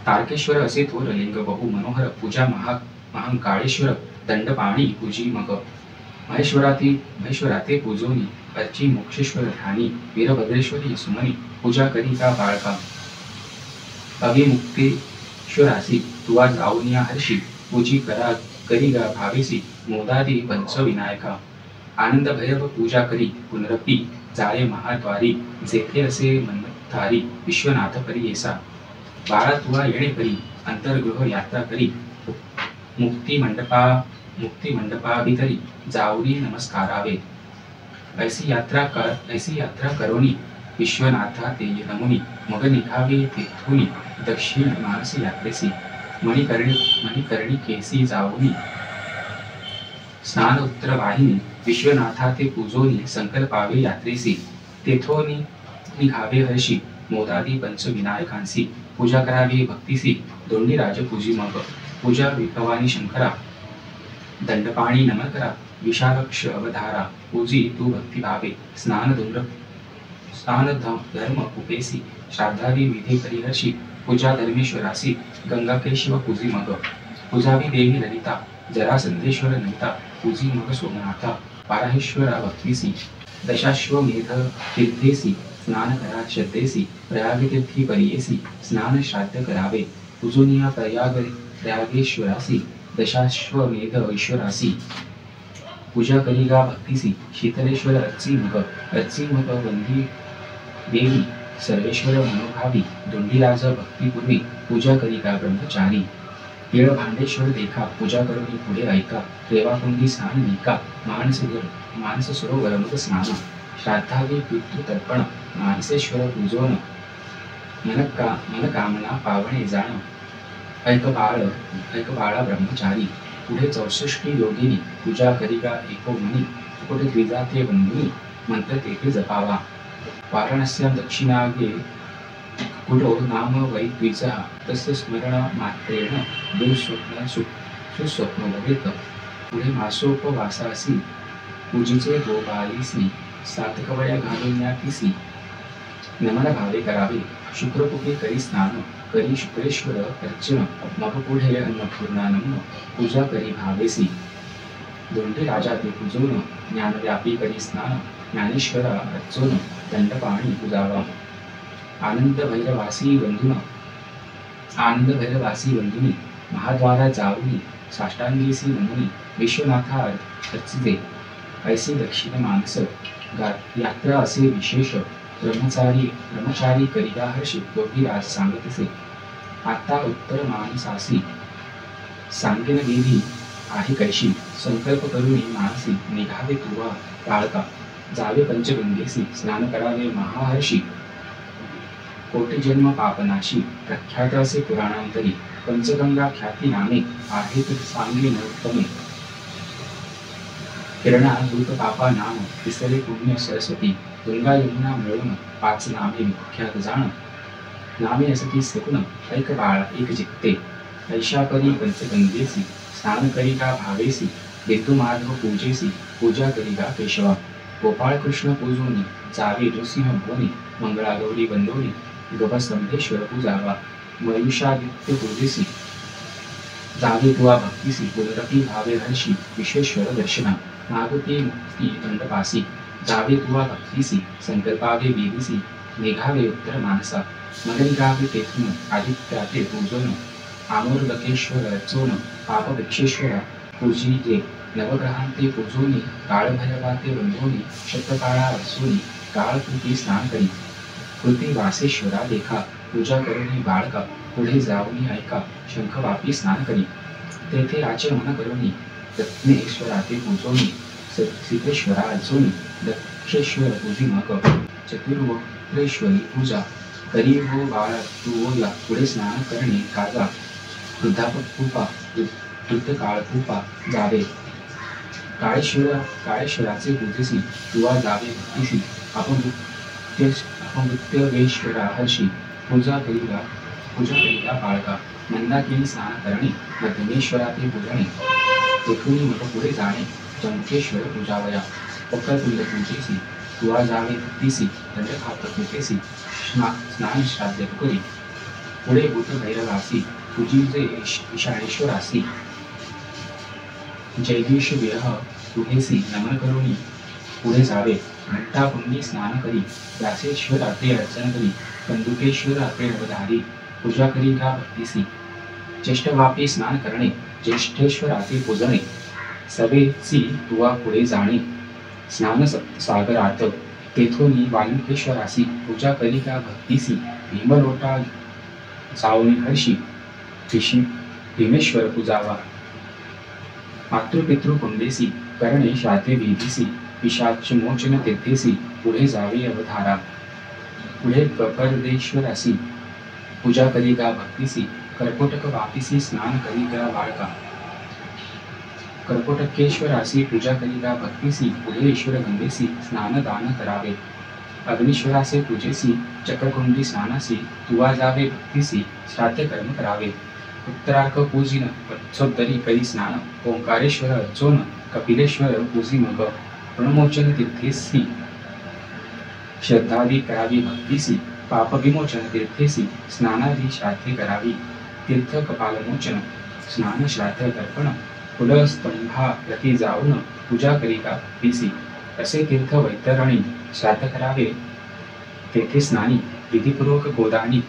तारकेश्वर असे थोर, लिंग बहु मनोहर, पूजा महाकाळेश्वर, दंडपाणी पूजी मग. महेश्वराते पूजोनी, अर्ची मोक्षेश्वर ध्यानी, वीरभद्रेश्वरी सुमनी, पूजा करिता बाळका. अविमुक्तेश्वरासी, तुवा जाऊनिया हर्षी, पूजी करिगा भावेसी, मोदादी पंचविनायका. आनंद भैरव पूजा करी, पुनरपी जाळे महाद्वारी, जेथे असे मनतारी, विश्वनाथ परी येसा. बाळा तुवा येणे परी, अंतर्गृह यात्रा करी, मुक्ती मंडपाभितरी जाऊनी नमस्कारावे. ऐसी यात्रा करोनी, विश्वनाथा ते नमुनी, मग निघावे तेथुनी, दक्षिण मानस यात्रेसी. मणिकर्णी केसी जाऊनी, स्नान उत्तर वाहिनी, विश्वनाथा ते पूजोनी, संकल्पावे यात्रेसी. तेथोनी निघावे हर्षी, मोदादी पंचविनायकांसी, पूजा करावी भक्तीसी, दोंडीराज पूजी मग. पूजा भवानी शंकरा, दंडपाणी नमन करा, विशालक्ष अवधारा, पूजी तू भक्ती भावे. स्नान धर्म उपेसी, श्राद्धादी विधी परिहर्षी, पूजा धर्मेश्वरासी, गंगाकेशव पूजी मग. पूजावी देवी ललिता, जरासंधेश्वर नमिता, पूजी मग सोमनाथा, पाराहेश्वरा भक्तीसी. दशाश्वमेध तीर्थेसी, स्नान करा श्रद्धेसी, प्रयागतीर्थी परियेसी, स्नान श्राद्ध करावे. पूजोनिया प्रयागेश्वरासी, दशाश्वमेध ईश्वरासी, पूजा करिगा भक्तीसी. शीतलेश्वर अर्ची मग वंदी देवी, सर्वेश्वर मनोभावी, दोंडीराज भक्तीपूर्वी, पूजा करिगा ब्रह्मचारी. भांडेश्वर देखा, पूजा करून पुढे ऐका, रेवाकुंडी स्नान निका, मानस सरोवर मग स्नान. श्राद्धावी पितृ तर्पण, मानसेश्वर पूजोन, मनकामना पावणे जाण. ऐक बाळा ब्रह्मचारी. पुढे 64 योगिनी, पूजा करिगा एको मनी, पुढे द्विजाते बंधुनी, मंत्र तेथे जपावा. वाराणस्यां दक्षिणागे कुटो नाम वै द्विजः, तस्य स्मरण मात्रेण सुस्वप्न भवेत. पुढे मासोपवासासी, पूजेचे गोबालीसी, सातकवड्या घालून यातीसी, नमन भावे करावे. शुक्रपुके करी स्नान, करी शुक्रेश्वर अर्चन, मग पुढे अन्नपूर्णा नमन, पूजा करी भावेसी. दोंडी राजा ते पूजोन, ज्ञानव्यापी करी स्नान, ज्ञानेश्वर अर्चोन, दंडपाणी पूजावा. आनंद भैरवासी बंधुनी, महाद्वारा जाऊनी, साष्टांगीसी नमुनी, विश्वनाथा अर्चिते. ऐसी दक्षिण मानस यात्रा असे विशेष, ब्रह्मचारी करिगा हर्षी, योगीराज सांगतसे. आता उत्तर मानसासी, सांगेन विधी आहे कैशी, संकल्प करुणी मानसी, निघावे तुवा बाळका. जावे पंचगंगेसी, स्नान करावे महाहर्षी, कोटी जन्म पापनाशी, प्रख्यात असे पुराणांतरी. पंचगंगा ख्याती नामे, आहेत सांगे नोत्तमे. किरणा दूत पापा नाम, तिसरे पुण्य सरस्वती, गंगा यमुना मिळून 5 नामे विख्यात जाण. नामे असती सकुन, ऐक बाळा एक जित्ते, ऐशा करी पंचगंगेसी, स्नान करिगा भावेसी, बिंदू माधव पूजेसी, पूजा करिगा केशवा. गोपाळ कृष्ण पूजोनी, जावे नृसिंह भुवनी, मंगळागौरी बंदोनी, गवस्तंभेश्वर पूजावा मयुषादित्य पूजेसी जावे तुवा भक्तीसी पुनरपी भावे हर्षी विश्वेश्वर दर्शना मागुती मुक्ती दंडपासी जावे तुवा भक्तीसी संकल्पावे वेदिसी मेघावे उत्तर मानसा मगनिगावे तेथुन आदित्याते पूजन आमोरलकेश्वर अर्चोन पापवृक्षेश्वर पूजिते नवग्रहांते पूजोनी काळभैरवाते वंदोनी शतकाळा अर्चोनी काळकृती स्नान करी कृती वासेश्वरा देखा पूजा करुनी बाळका पुढे जाऊनी ऐका शंख वापी स्नान करी तेथे आचमन करुनी रत्नेश्वराते पूजोनी सिद्धेश्वरा अर्चोनी दक्षेश्वर पूजी मग चतुर्वक्रेश्वरी पूजा करी हो बाळ तू या पुढे स्नान करणे काजा वृद्धापकूपा वृद्ध काळकूपा जावे काळेश्वराचे पूजेसी तुवा जावे भक्तीसी अपमृत्यवेश्वरा हर्षी पूजा करिता बाळका मंदाकिनी स्नान करणे मध्यमेश्वराते पूजणे तेथून मग पुढे जाणे जंकेश्वर पूजावया वक्रतुंड पूजेसी तुवा जावे भक्तीसी दंडखात कृतेसी स्नान श्राद्ध करी पुढे भूतभैरवासी पूजिजे ईशानेश्वरासी जैगीश विरह तुहेसी नमन करुणी पुढे जावे घंटाकुंडी स्नान करी व्यासेश्वराते अर्चन करी कंदुकेश्वराते नवधारी पूजा करी का भक्तीसी ज्येष्ठवापी स्नान करणे ज्येष्ठेश्वराते पूजणे सवेसी तुवा पुढे जाणे स्नान सागरात तेथोनी वाल्मिकेश्वरासी पूजा करी का भक्तीसी भीमलोटा जाऊनी हर्षी भीमेश्वर पूजावा मातृपितृ कुंडेसी करणे श्राद्धे विधीसी पिशाच मोचन तेथेसी पुढे जावे अवधारा पुढे कपर्देश्वरासी पूजा करी का भक्तीसी कर्कोटक वापीसी स्नान करी का बाळका कर्कोटकेश्वरासी पूजा करी का भक्तीसी पुढे ईश्वर गंगेसी स्नान दान करावे अग्निश्वरासे पूजेसी चक्रकुंडी स्नानासी तुवा जावे भक्तीसी श्राद्ध कर्म करावे उत्तरार्क पूजिन वत्सोत्तरी करी स्नान ओंकारेश्वर अर्चोन कपिलेश्वर पूजी मग ऋणमोचन तीर्थेसी श्रद्धादी करावी भक्तीसी पाप विमोचन तीर्थेसी स्नानादी श्राद्धे करावी तीर्थ कपालमोचन स्नान श्राद्ध तर्पण कुलस्तंभा प्रति जाऊन पूजा करी का भक्तीसी असे तीर्थ वैतरणी श्राद्ध करावे तेथे स्नानी विधिपूर्वक गोदानी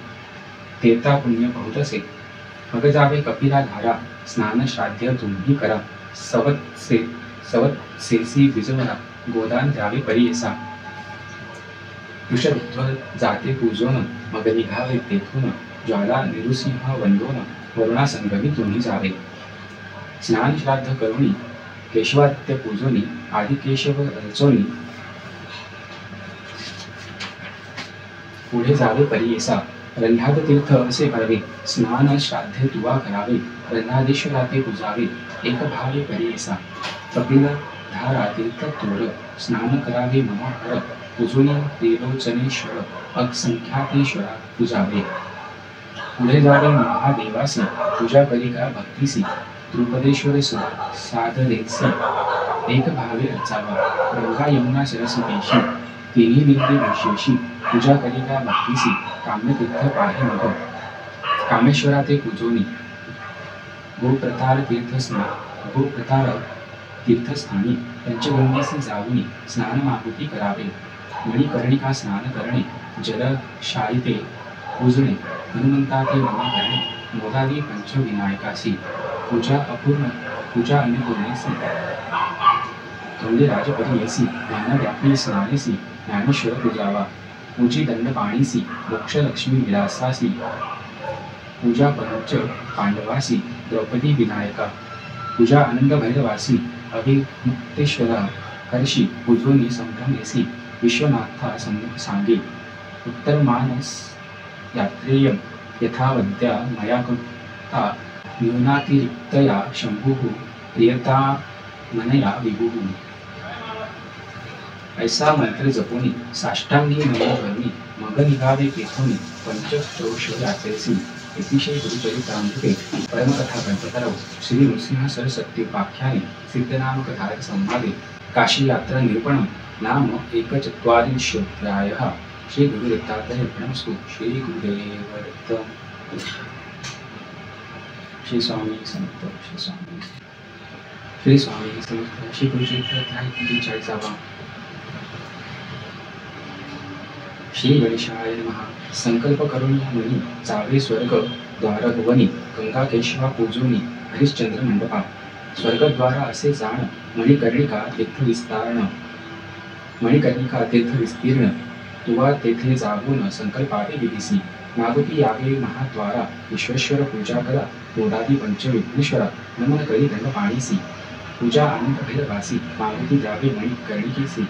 तेता पुण्य बहुतसे मग जावे कपिला धारा स्नान श्राद्ध तुम्ही करा सवत्सेसी विजवरा गोदान द्यावे परियसा ऋषभध्वज जाते पूजोन मग निघावे तेथून ज्वाला निरुसिंह वंदोन वरुणा संगमी तुम्ही जावे स्नान श्राद्ध करुणी केशवादित्य पूजोनी आदि केशव अर्चोनी पुढे जावे परियेसा रंध्याद तीर्थ असे करावे स्नान श्राद्धे तुवा करावे रंध्यादेश्वराते पूजावे एक भावे परियेसा कपिल धारा तीर्थ तोड स्नान करावे मनोहर पूजुनी त्रिलोचनेश्वर असंख्यातेश्वरा पूजावे पुढे जावे महादेवासी पूजा करी का भक्तीसी द्रुपदेश्वर साधरेसी एक भावे अर्चावा गंगा यमुना सरस्वतीशी तिन्ही लिंगे विशेषी पूजा करी का भक्तीसी काम्यतीर्थ पाहे मग कामेश्वराते पूजोनी गोप्रतार तीर्थस्थानी पंचगंगेसी जाऊनी स्नान माहुती करावे मणिकर्णिका स्नान करणे जलशायिते पूजणे हनुमंताते नमन करणे मोदादी पंचविनायकासी पूजा अन्नपूर्णेसी तोंडे राजपरियेसी ज्ञानव्यापी स्नानेसी ज्ञानेश्वर पूजावा पूजी दंडपाणीसी मोक्षलक्ष्मी विलासासी पूजा पंच पांडवासी द्रौपदी विनायका पूजा आनंद भैरवासी अभिमुक्तेश्वरा हर्षी पूजोनी संभ्रमेसी विश्वनाथा सांगे उत्तरमानस यात्रेयं यथावद्या मया कृता न्यूनातिरिक्तया शंभुः प्रियता मनया विभुः ऐसा मंत्र जपोनी साष्टांगी नमोधर्मी मग निघावे तेथोनी पंचक्रोश यात्रेसी अतिशय गुरुचरित्रामृते परमकथा कंठतरव श्री नृसिंह सरस्वत्युपाख्याने सिद्धनाम कथारक संवादे काशी यात्रा निरूपणं नाम 1 चत्वारिंशोऽध्यायः। श्री गुरुदत्तात्रेय नमस्तु। श्री गुरुदेव दत्त। श्री स्वामी समर्थ। श्री स्वामी समर्थ। श्री गुरुचरित्र अध्याय 43. श्री गणेशाय नमः। संकल्प करून मनी जावे स्वर्ग द्वार भुवनी, गंगा केशवा पूजोनी हरिश्चंद्र मंडपा। स्वर्गद्वारा असे जाण, मणिकर्णिका तीर्थ विस्तारण। मणिकर्णिका तीर्थ विस्तीर्ण, तुवा तेथे जाऊन संकल्पावे विधिसी। मागुती यावे महाद्वारा, विश्वेश्वर पूजा करा मोदादी पंचविघ्नेश्वरा। नमन करी दंड पाणीसी, पूजा आनंद भैरवासी। मागुती द्यावे मणिकर्णिकेसी,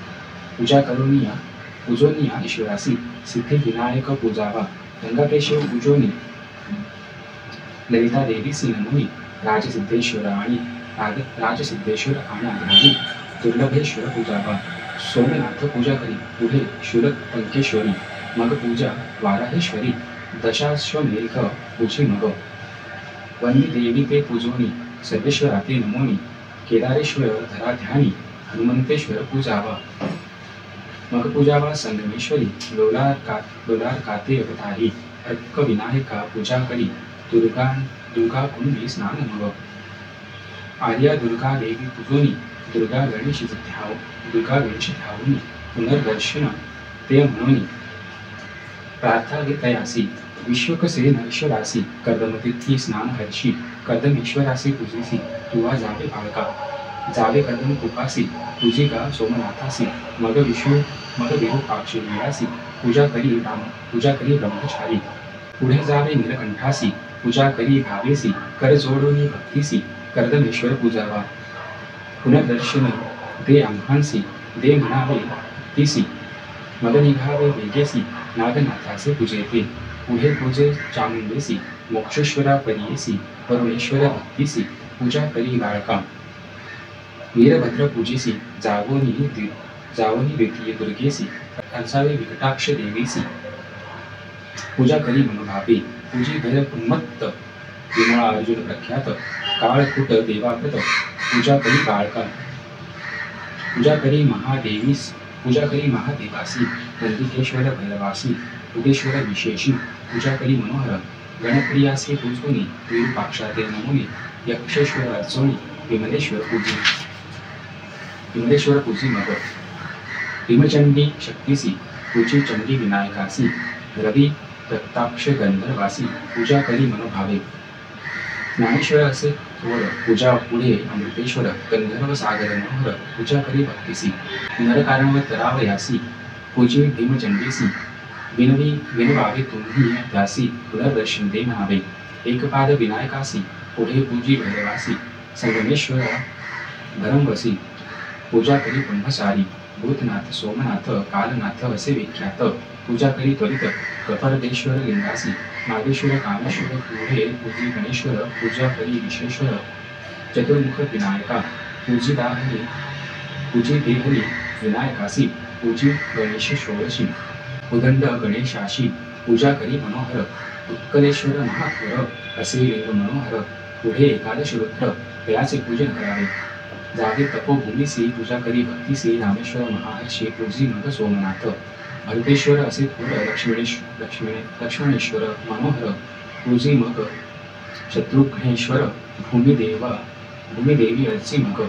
पूजा करोनिया पूजोनिया ईश्वरासी। सिद्धी विनायक पूजावा, गंगाकेशव पूजोनी ललिता देवीसी नमोनी। राजसिद्धेश्वर आणि आग्राही दुर्लभेश्वर पूजावा। सोमनाथ पूजा करी पुढे शूलटंकेश्वरी, मग पूजा वाराहेश्वरी। दशाश्वमेध पूजी मग, वंदी देवी ते पूजोनी सर्वेश्वरा ते नमोनी। केदारेश्वर धरा ध्यानी, हनुमंतेश्वर पूजावा। मग पूजावा संगमेश्वरी, लोलार काते अवतारी। अर्क विनायका पूजा करी, दुर्गा कुंडी स्नान मग। आर्या दुर्गा देवी पूजोनी, दुर्गा गणेश ध्यावुनी। पुनर्दर्शन ते म्हणोनी, प्रार्थावे तयासी। विश्वकसेन ईश्वरासी, कर्दमतीर्थी स्नान हर्षी। कर्दमेश्वरासी पूजेसी, तुवा जावे बाळका। जावे कर्दम कुपासी, पूजिका सोमनाथासी। मग विरूपाक्षी लीलासी, पूजा करी ब्रह्मचारी। पुढे जावे नीलकंठासी, पूजा करी भावेसी। कर जोडोनी भक्तीसी, कर्दमेश्वर पूजावा। पुनर्दर्शन दे आम्हांसी, दे म्हणावे तीसी। मग निघावे वेगेसी, नागनाथाचे पूजेते। पुढे पूजे चामुंडेसी, मोक्षेश्वरा परियेसी। वरुणेश्वर भक्तीसी, पूजा करी बाळका। वीरभद्र पूजेसी, जावोनी द्वितीय दुर्गेसी। अर्चावे विकटाक्ष देवीसी, पूजा करी मनोभावे। पूजी भैरव उन्मत्त, विमळा अर्जुन प्रख्यात। काळकूट देवाकृत, पूजा करी बाळका। पूजा करी महादेवासी। नंदिकेश्वर भैरवासी, उदेश्वर विशेषी। पूजा करी मनोहर, गणप्रियासी पूजोनी। विरूपाक्षाते नमोनी, यक्षेश्वर अर्चोनी। विमलेश्वर पूजी मग। भीमचंडी शक्तीसी, पूजी चंडी विनायकासी। रवी दत्ताक्ष गंधर्वासी, पूजा करी मनोभावे। ज्ञानेश्वर असे थोर, पूजा पुढे अमृतेश्वर। गंधर्व सागर मनोहर, पूजा करी भक्तीसी। नरकारणव तरावयासी, पूजी भीमचंडीसी। विनवावे तुम्ही त्यासी, पुनर्दर्शन दे म्हणावे। एकपाद विनायकासी, पुढे पूजी भैरवासी। संगमेश्वर भरमवसी, पूजा करी ब्रह्मचारी। भूतनाथ सोमनाथ कालनाथ असे विख्यात, पूजा करी त्वरित। कपर्देश्वर लिंगासी, नागेश्वर कामेश्वर। पुढे पूजी गणेश्वर, पूजा करी विश्वेश्वर। चतुर्मुख विनायका, पूजी देहली विनायकासी। पूजी गणेश षोडशी, उदंड गणेशाशी। पूजा करी मनोहर, उत्कलेश्वर महाथोर असे लिंग मनोहर। पुढे एकादश रुद्र, त्याचे पूजन करावे। जावे तपोभूमीसी, पूजा करी भक्तीसी। रामेश्वर महाहर्षी, पूजी मग सोमनाथ। भरतेश्वर असे थोर, लक्ष्मणेश्वर मनोहर। पूजी मग शत्रुघ्नेश्वर। भूमिदेवी अर्ची मग।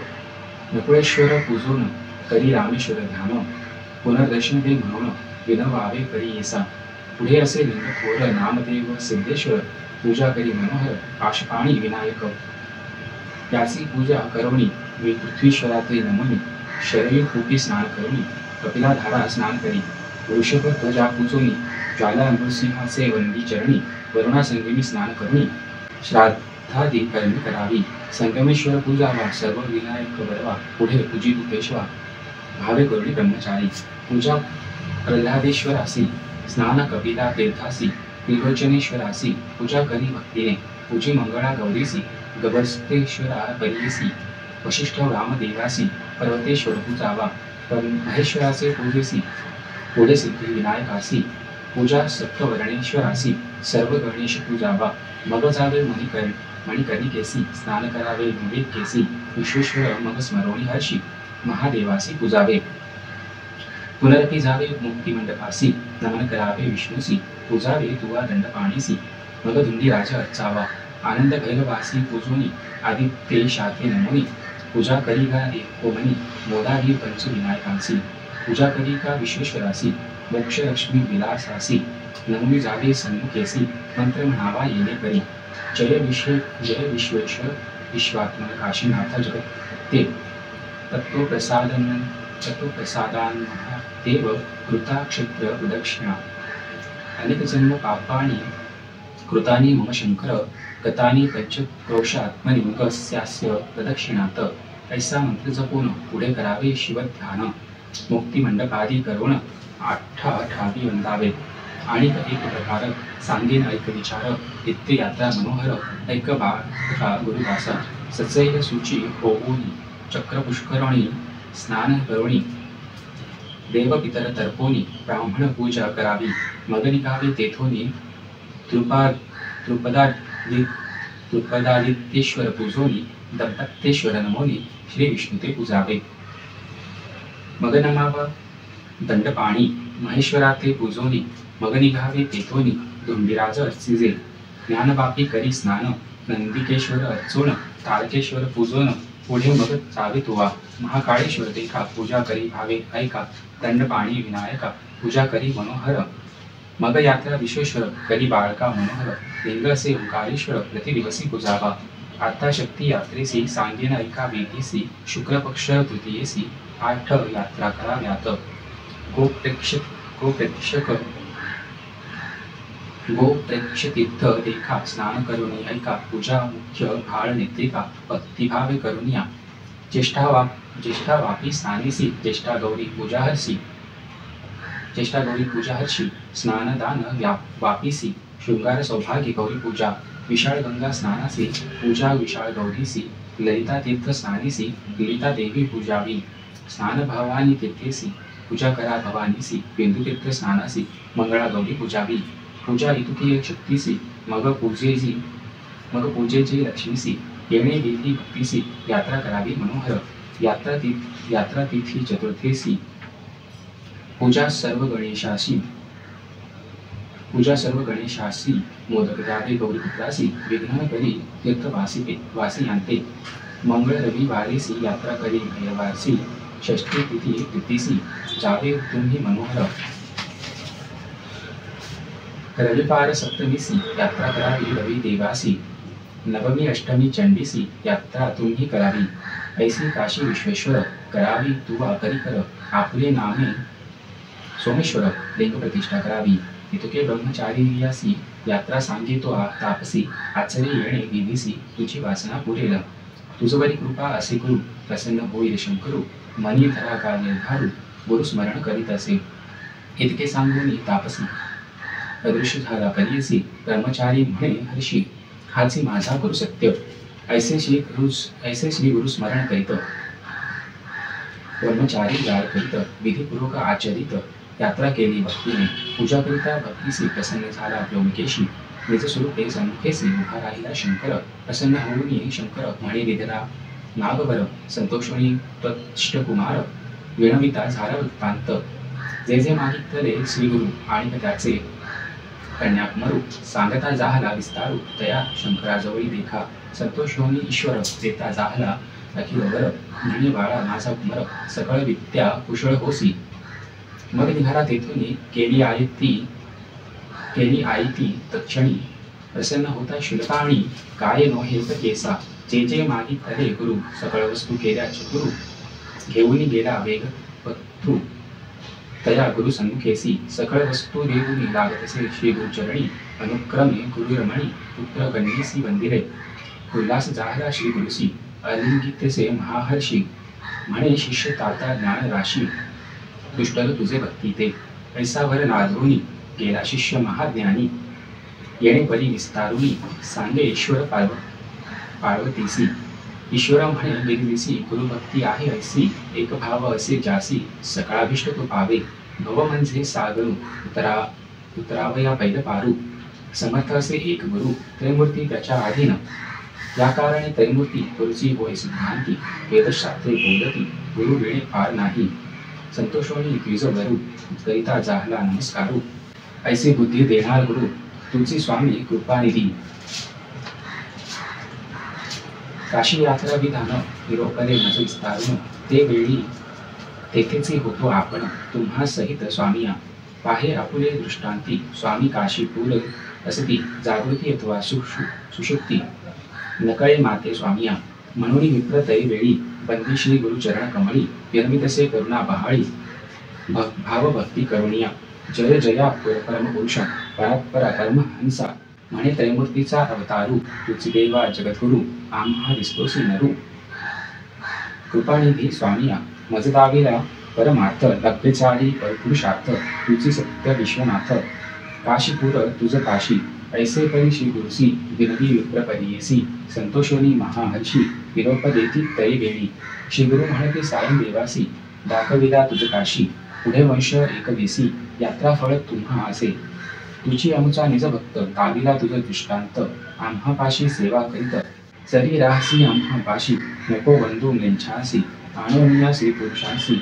नकुळेश्वर पूजोन करी रामेश्वर ध्यान। पुनर्दर्शन दे म्हणून, विनवावे करी येसा। पुढे असे लिंग थोर, नामदेव सिद्धेश्वर। पूजा करी मनोहर, पाशपाणी विनायक। याची पूजा करोनी, पृथ्वीश्वराते नमोनी। शरयू कूपी स्नान करोनी, कपिलाधारा स्नान करी। वृषभ ध्वजा पूजोनी, ज्वाला नृसिंहाचे वंदी चरणी। वरुणा संगमी स्नान करोनी, श्राद्धादी कर्मी करावी। संगमेश्वर पूजावा, सर्व विनायक वरवा। पुढे पूजी पेशवा, भावे करोनी ब्रह्मचारी। पूजा प्रल्हादेश्वरासी, स्नान कपिला तीर्थासी। त्रिलोचनेश्वरासी, पूजा करी भक्तीने। पूजी मंगळा गौरीसी, गभस्तेश्वरा परियेसी। वशिष्ठ रामदेवासी, पर्वतेश्वर पूजावा। महेश्वराचे पूजेसी, पुढे सिद्धी विनायकासी। पूजा सप्तवर्णेश्वरासी, सर्व गणेश पूजावा। मग जावे मणिकर्णिकेसी, स्नान करावे विवेकेसी। विश्वेश्वर मग स्मरोणी हर्षी, महादेवासी पूजावे। पुनरपि जावे मुक्तिमंडपासी, नमन करावे विष्णूसी, पूजावे तुवा दंडपाणीसी, मग धुंडी राजा चावा, आनंद भैरवासी पूजोनी, आदित्ये शाखे नमोनी, पूजा करी गा कोमनी, मोदागी पंच विनायकांसी, पूजा करी का विश्वेश्वरासी, मोक्ष लक्ष्मी विलासासी, नमोनी जावे सन्मुखेसी, मंत्र म्हणावा येणे करी, जय विश्वेश्वर विश्वात्मन काशीनाथ जगत्ते, तत्वप्रसादान देव कृताक्षेत्र उदक्षिणा, अनेक जन्म पापानि कृतानि मम शंकर, गतानि पंचक्रोशात्मनि मुखस्यास्य प्रदक्षिणात, ऐसा मंत्र जपून पुढे करावे शिवध्यान, मुक्तिमंडपादी करुण आठावी वंदावे, आणि एक प्रकार सांगेन ऐक विचार, नित्य यात्रा मनोहर ऐक बाळका गुरुदासा, सचैल सूची होऊनी चक्र पुष्करणी स्नान करुणी, देव पितर तर्पोनी ब्राह्मण पूजा करावी, मग निघावे तेथोनी द्रुपदादित्येश्वर पूजोनी, दंपत्येश्वर नमोनी श्री विष्णू ते पूजावे, मग नमावा दंडपाणी महेश्वरा ते पूजोनी, मग निघावे तेथोनी धुंडीराज अर्चिजे, ज्ञानबापी करी स्नान नंदिकेश्वर अर्चोन, तारकेश्वर पूजोन, पुढे मग जावे तुवा महाकाळेश्वर देखा, पूजा करी भावे ऐका, दंडपाणी विनायका पूजा करी मनोहर, मग यात्रा विश्वेश्वर करी बाळका मनोहर, लिंगसे ओंकारेश्वर प्रतिदिवसी पूजावा, आता शक्ती यात्रेसी सांगेन ऐका वेदीसी, शुक्ल पक्ष तृतीयेसी 8 यात्रा कराव्यात, गोप्रेक्ष तीर्थ देखा, स्नान करुणी ऐका, पूजा मुख्य भाळ नेत्रिका, भक्तिभावे करुनिया, ज्येष्ठा वापी स्नानेसी, ज्येष्ठा गौरी पूजा हर्षी, स्नानदान वापीसी, शृंगार सौभाग्य गौरी पूजा, विशाळ गंगा स्नानासी, पूजा विशाळ गौरीसी, ललिता तीर्थ स्नानीसी, ललिता देवी पूजावी, स्नान भवानी तीर्थेसी, पूजा करा भवानीसी, बिंदू तीर्थ स्नानासी, मंगळा गौरी पूजावी, पूजा इतुकी शक्तीसी, मग पूजेची लक्ष्मीसी, येणे विधी भक्तीसी, यात्रा करावी मनोहर, यात्रा तिथी चतुर्थेसी, पूजा सर्व गणेशासी, मोदक द्यावे गौरीपुत्रासी, विघ्न करी तीर्थवासी यांते, मंगळ रविवारीसी, यात्रा करी भैरवासी, षष्ठी तिथी तृतीसी, जावे तुम्ही मनोहर, रविवार सप्तमीसी, यात्रा करावी रवी देवासी, नवमी अष्टमी चंडीसी, यात्रा तुम्ही करावी, ऐसी काशी विश्वेश्वर करावी तुवा करिकर, आपले नामे सोमेश्वर लिंग प्रतिष्ठा करावी, इतुके ब्रह्मचारियासी, यात्रा सांगे तो तापसी, आचरे येणे विधीसी, तुझी वासना पुरेल, तुझवरी कृपा असे गुरु, प्रसन्न होईल शंकरू, मनी धरा का निर्धारू, गुरु स्मरण करीत असे, इतके सांगून तापसी, अदृश्य झाला करियसी, ब्रह्मचारी म्हणे हर्षी, हाची माझा गुरु सत्य, ऐसे श्री गुरु स्मरण करीत, ब्रह्मचारी जाळ करीत, विधिपूर्वक आचरित, यात्रा केली भक्तीने, पूजा करिता भक्तीसी प्रसन्न झाला व्योमकेशी, निज स्वरूपे सन्मुखेसी उभा राहिला शंकर, प्रसन्न होऊन शंकर म्हणे विधरा नागवर, संतोषणी त्वष्टकुमार, विणविता झाला वृत्तांत, जे जे मागितले श्रीगुरु आणि त्याचे कन्याकुमारू, सांगता जाहला विस्तारू, तया शंकराजवळी देखा, संतोष होऊन ईश्वर देता जाहला अखिल वर, म्हणे बाळा माझा कुमार, सकळ विद्या कुशळ होसी, मग निघाला तेथून केली आयती तत्क्षणी, प्रसन्न होता शुल्काणी, काय नो हेत केसा, जे जे मागितले गुरु, सकळ वस्तू केल्या चतुरू, घेऊन गेला वेग पत्रू, तया गुरु सन्मुखेसी, सकळ वस्तू देऊनी लागतसे श्री गुरुचरणी, अनुक्रमे गुरुरमणी, पुत्र गणेसी वंदिरे, उल्हास जाहला श्री गुरुसी, अलिंगितसे महाहर्षी, म्हणे शिष्य ताता ज्ञान राशी, दुष्टल तुझे भक्ती ते, ऐसावर नाधोनी गेला शिष्य महाज्ञानी, येणे परी विस्तारुनी, सांगे ईश्वर पार्वतीसी, ईश्वर म्हणे विरविसी, गुरुभक्ती आहे ऐसी, एक भाव असे जासी, सकाळाभिष्ट तो पावे, भव म्हणजे सागरू, उतरावया पैल पारू, समर्थ असे एक गुरु, त्रैमूर्ती त्याच्या अधीन, या कारणे त्रैमूर्ती गुरुची होय सिद्धांती, वेदशास्त्रे बोलती, गुरु वेळे पार नाही, संतोषोनी द्विजवरू करिता जाहला नमस्कारू ऐसे बुद्धी देणार गुरु तुझी स्वामी कृपानिधी काशी यात्रा विधान निरोपले मज विस्तारून ते वेळी तेथेचे होतो आपण तुम्हा सहित स्वामिया पाहे आपुले दृष्टांती स्वामी काशीपूर असती जागृती अथवा सुषुप्ती नकळे माते स्वामिया म्हणून विप्रतय वेळी बंदी श्री गुरुचरण कमळी विरमितसे करुणा बहाळी भावभक्ती करुणिया जय जया परमपुरुषा परात्परा परमहंसा म्हणे त्रैमूर्तीचा अवतारू तुझी देवा जगद्गुरु आम्हा दिसतोसी नरू कृपानिधी स्वामिया मजदाविला परमार्थ लभ्यचारी परपुरुषार्थ तुझी सत्य विश्वनाथ काशीपुर तुझ काशी ऐसे परी श्री गुरुसी विनवी विप्रपरियेसी संतोषोनी महाहर्षी विरोप देती तय वेळी श्री गुरु म्हणते सायं देवासी दाखविला तुझ काशी पुढे वंश एकवेसी यात्रा फळ तुम्हा असे तुझी आमचा निज भक्त ताविला तुझ दृष्टांत आम्हा पाशी सेवा करीत जरी राहसी आम्हा पाशी नको बंधू लेंछासी आणोन्या श्री पुरुषांसी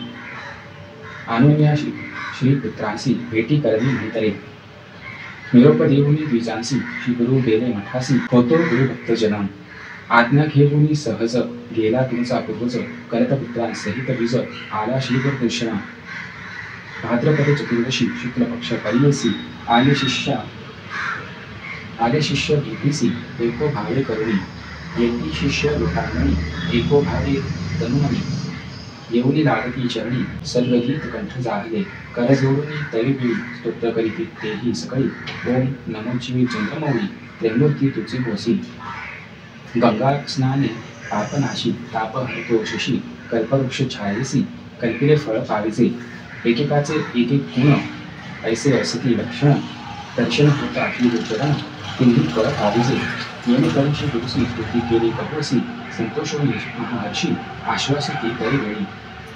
आणोन्या श्री पुत्रांसी भेटी करवी म्हणतरे निरोप देऊनी द्विजांसी श्री गुरु गेले मठासी होतो गुरु भक्तजना आज्ञा घेऊनी सहज गेला तुमचा पूर्वज करत पुत्रांसहित बीज आला श्री गुरु दर्शना भाद्रपद चतुर्दशी शुक्ल पक्ष परियसी आले शिष्य भीतीसी एको भावे करुणी येती शिष्य लोटांगणी एको भावे तनुमणी येऊनी लागती चरणी सर्वगीत कंठ जाहले कर जोडूनी तैवी स्तोत्र करीती तेही सकळी ओम नमो जीवी चंद्रमौळी त्र्यमूर्ती तुझी होसी गंगा स्नाने पापनाशी ताप हरतो शशी कल्पवृक्ष छायेसी कल्पिले फळ पाविजे एकेकाचे एक एक गुण ऐसे असती लक्षण दर्शन होता आपली गोचरण तिन्ही फळ पाविजे येणे करुषी गुरुसी स्तुती केली कपोसी संतोषोनी महाहर्षी आश्वासती तरी वेळी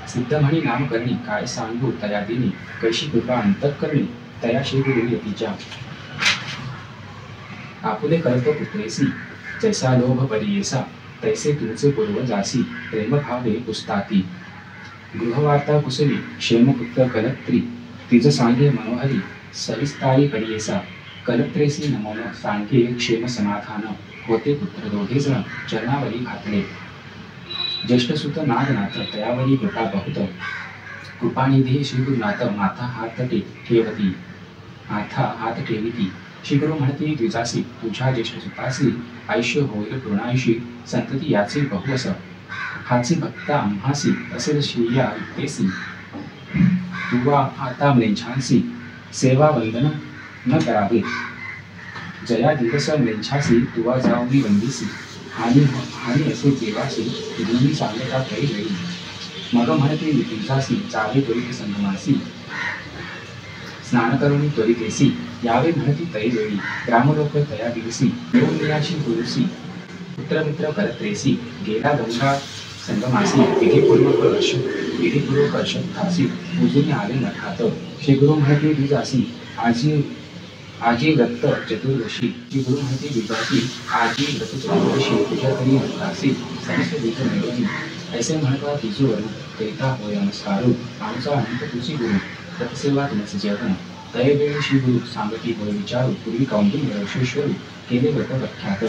सिद्ध म्हणी नाम करणी काय सांगू तया दिनी कैशी कृपा अंतःकरणी तया श्री गुरु यतीच्या आपुले करतो पुत्रेसी जैसा लोभ परियेसा तैसे तुमचे पूर्वजासी प्रेमभावे पुस्ताती गृहवार्ता कुसली क्षेमपुत्र कलत्री तिज सांगे मनोहरी सविस्तारी परियेसा कलत्रेसी नमोन सांगे क्षेम समाधान होते पुत्र दोघे जण चरणावरी घातले ज्येष्ठसुत नागनाथ तयावरी कृपा बहुत कृपानिधी श्री गुरुनाथ माथा हात ठेवती श्री गुरु म्हणती द्विजासी तुझ्या ज्येष्ठ सुतासी आयुष्य होईल पूर्णायुषी संतती याचे बहुवस हाची भक्ता आम्हासी असेल श्रीया युक्तेसी तुवा आता म्लेच्छांसी सेवा वंदन न करावे जया दिवस म्लेच्छासी तुवा जाऊनी वंदिसी हानी असे देवासी तुम्ही सांगता तरी वेळी मग म्हणते तुझासी जावे त्वरित संगमासी स्नान करुणी त्वरितेसी यावे म्हणती तरी वेळी ग्रामलोक तया दिवसी नियाशी गुरुसी पुत्रमित्र करत्रेसी गेला गंगा संगमासी विधिपूर्वक अर्षधासी पूजून आले मठात श्री गुरु म्हणते द्विजासी आजी व्रत चतुर्दशी श्री गुरु म्हणते द्विजासी आजी व्रत चतुर्दशी तुझ्या तरी व्रतासी समस्त द्विज मिळवणी ऐसे म्हणता तिजोवर करिता होय नमस्कारू आमचा अनंत तुझी गुरु तत्सेवा तुमचे जेवण तयवेळी श्री गुरु सांगती होय विचारू पूर्वी कौंडिन्य ऋषेश्वरू केले व्रत प्रख्यात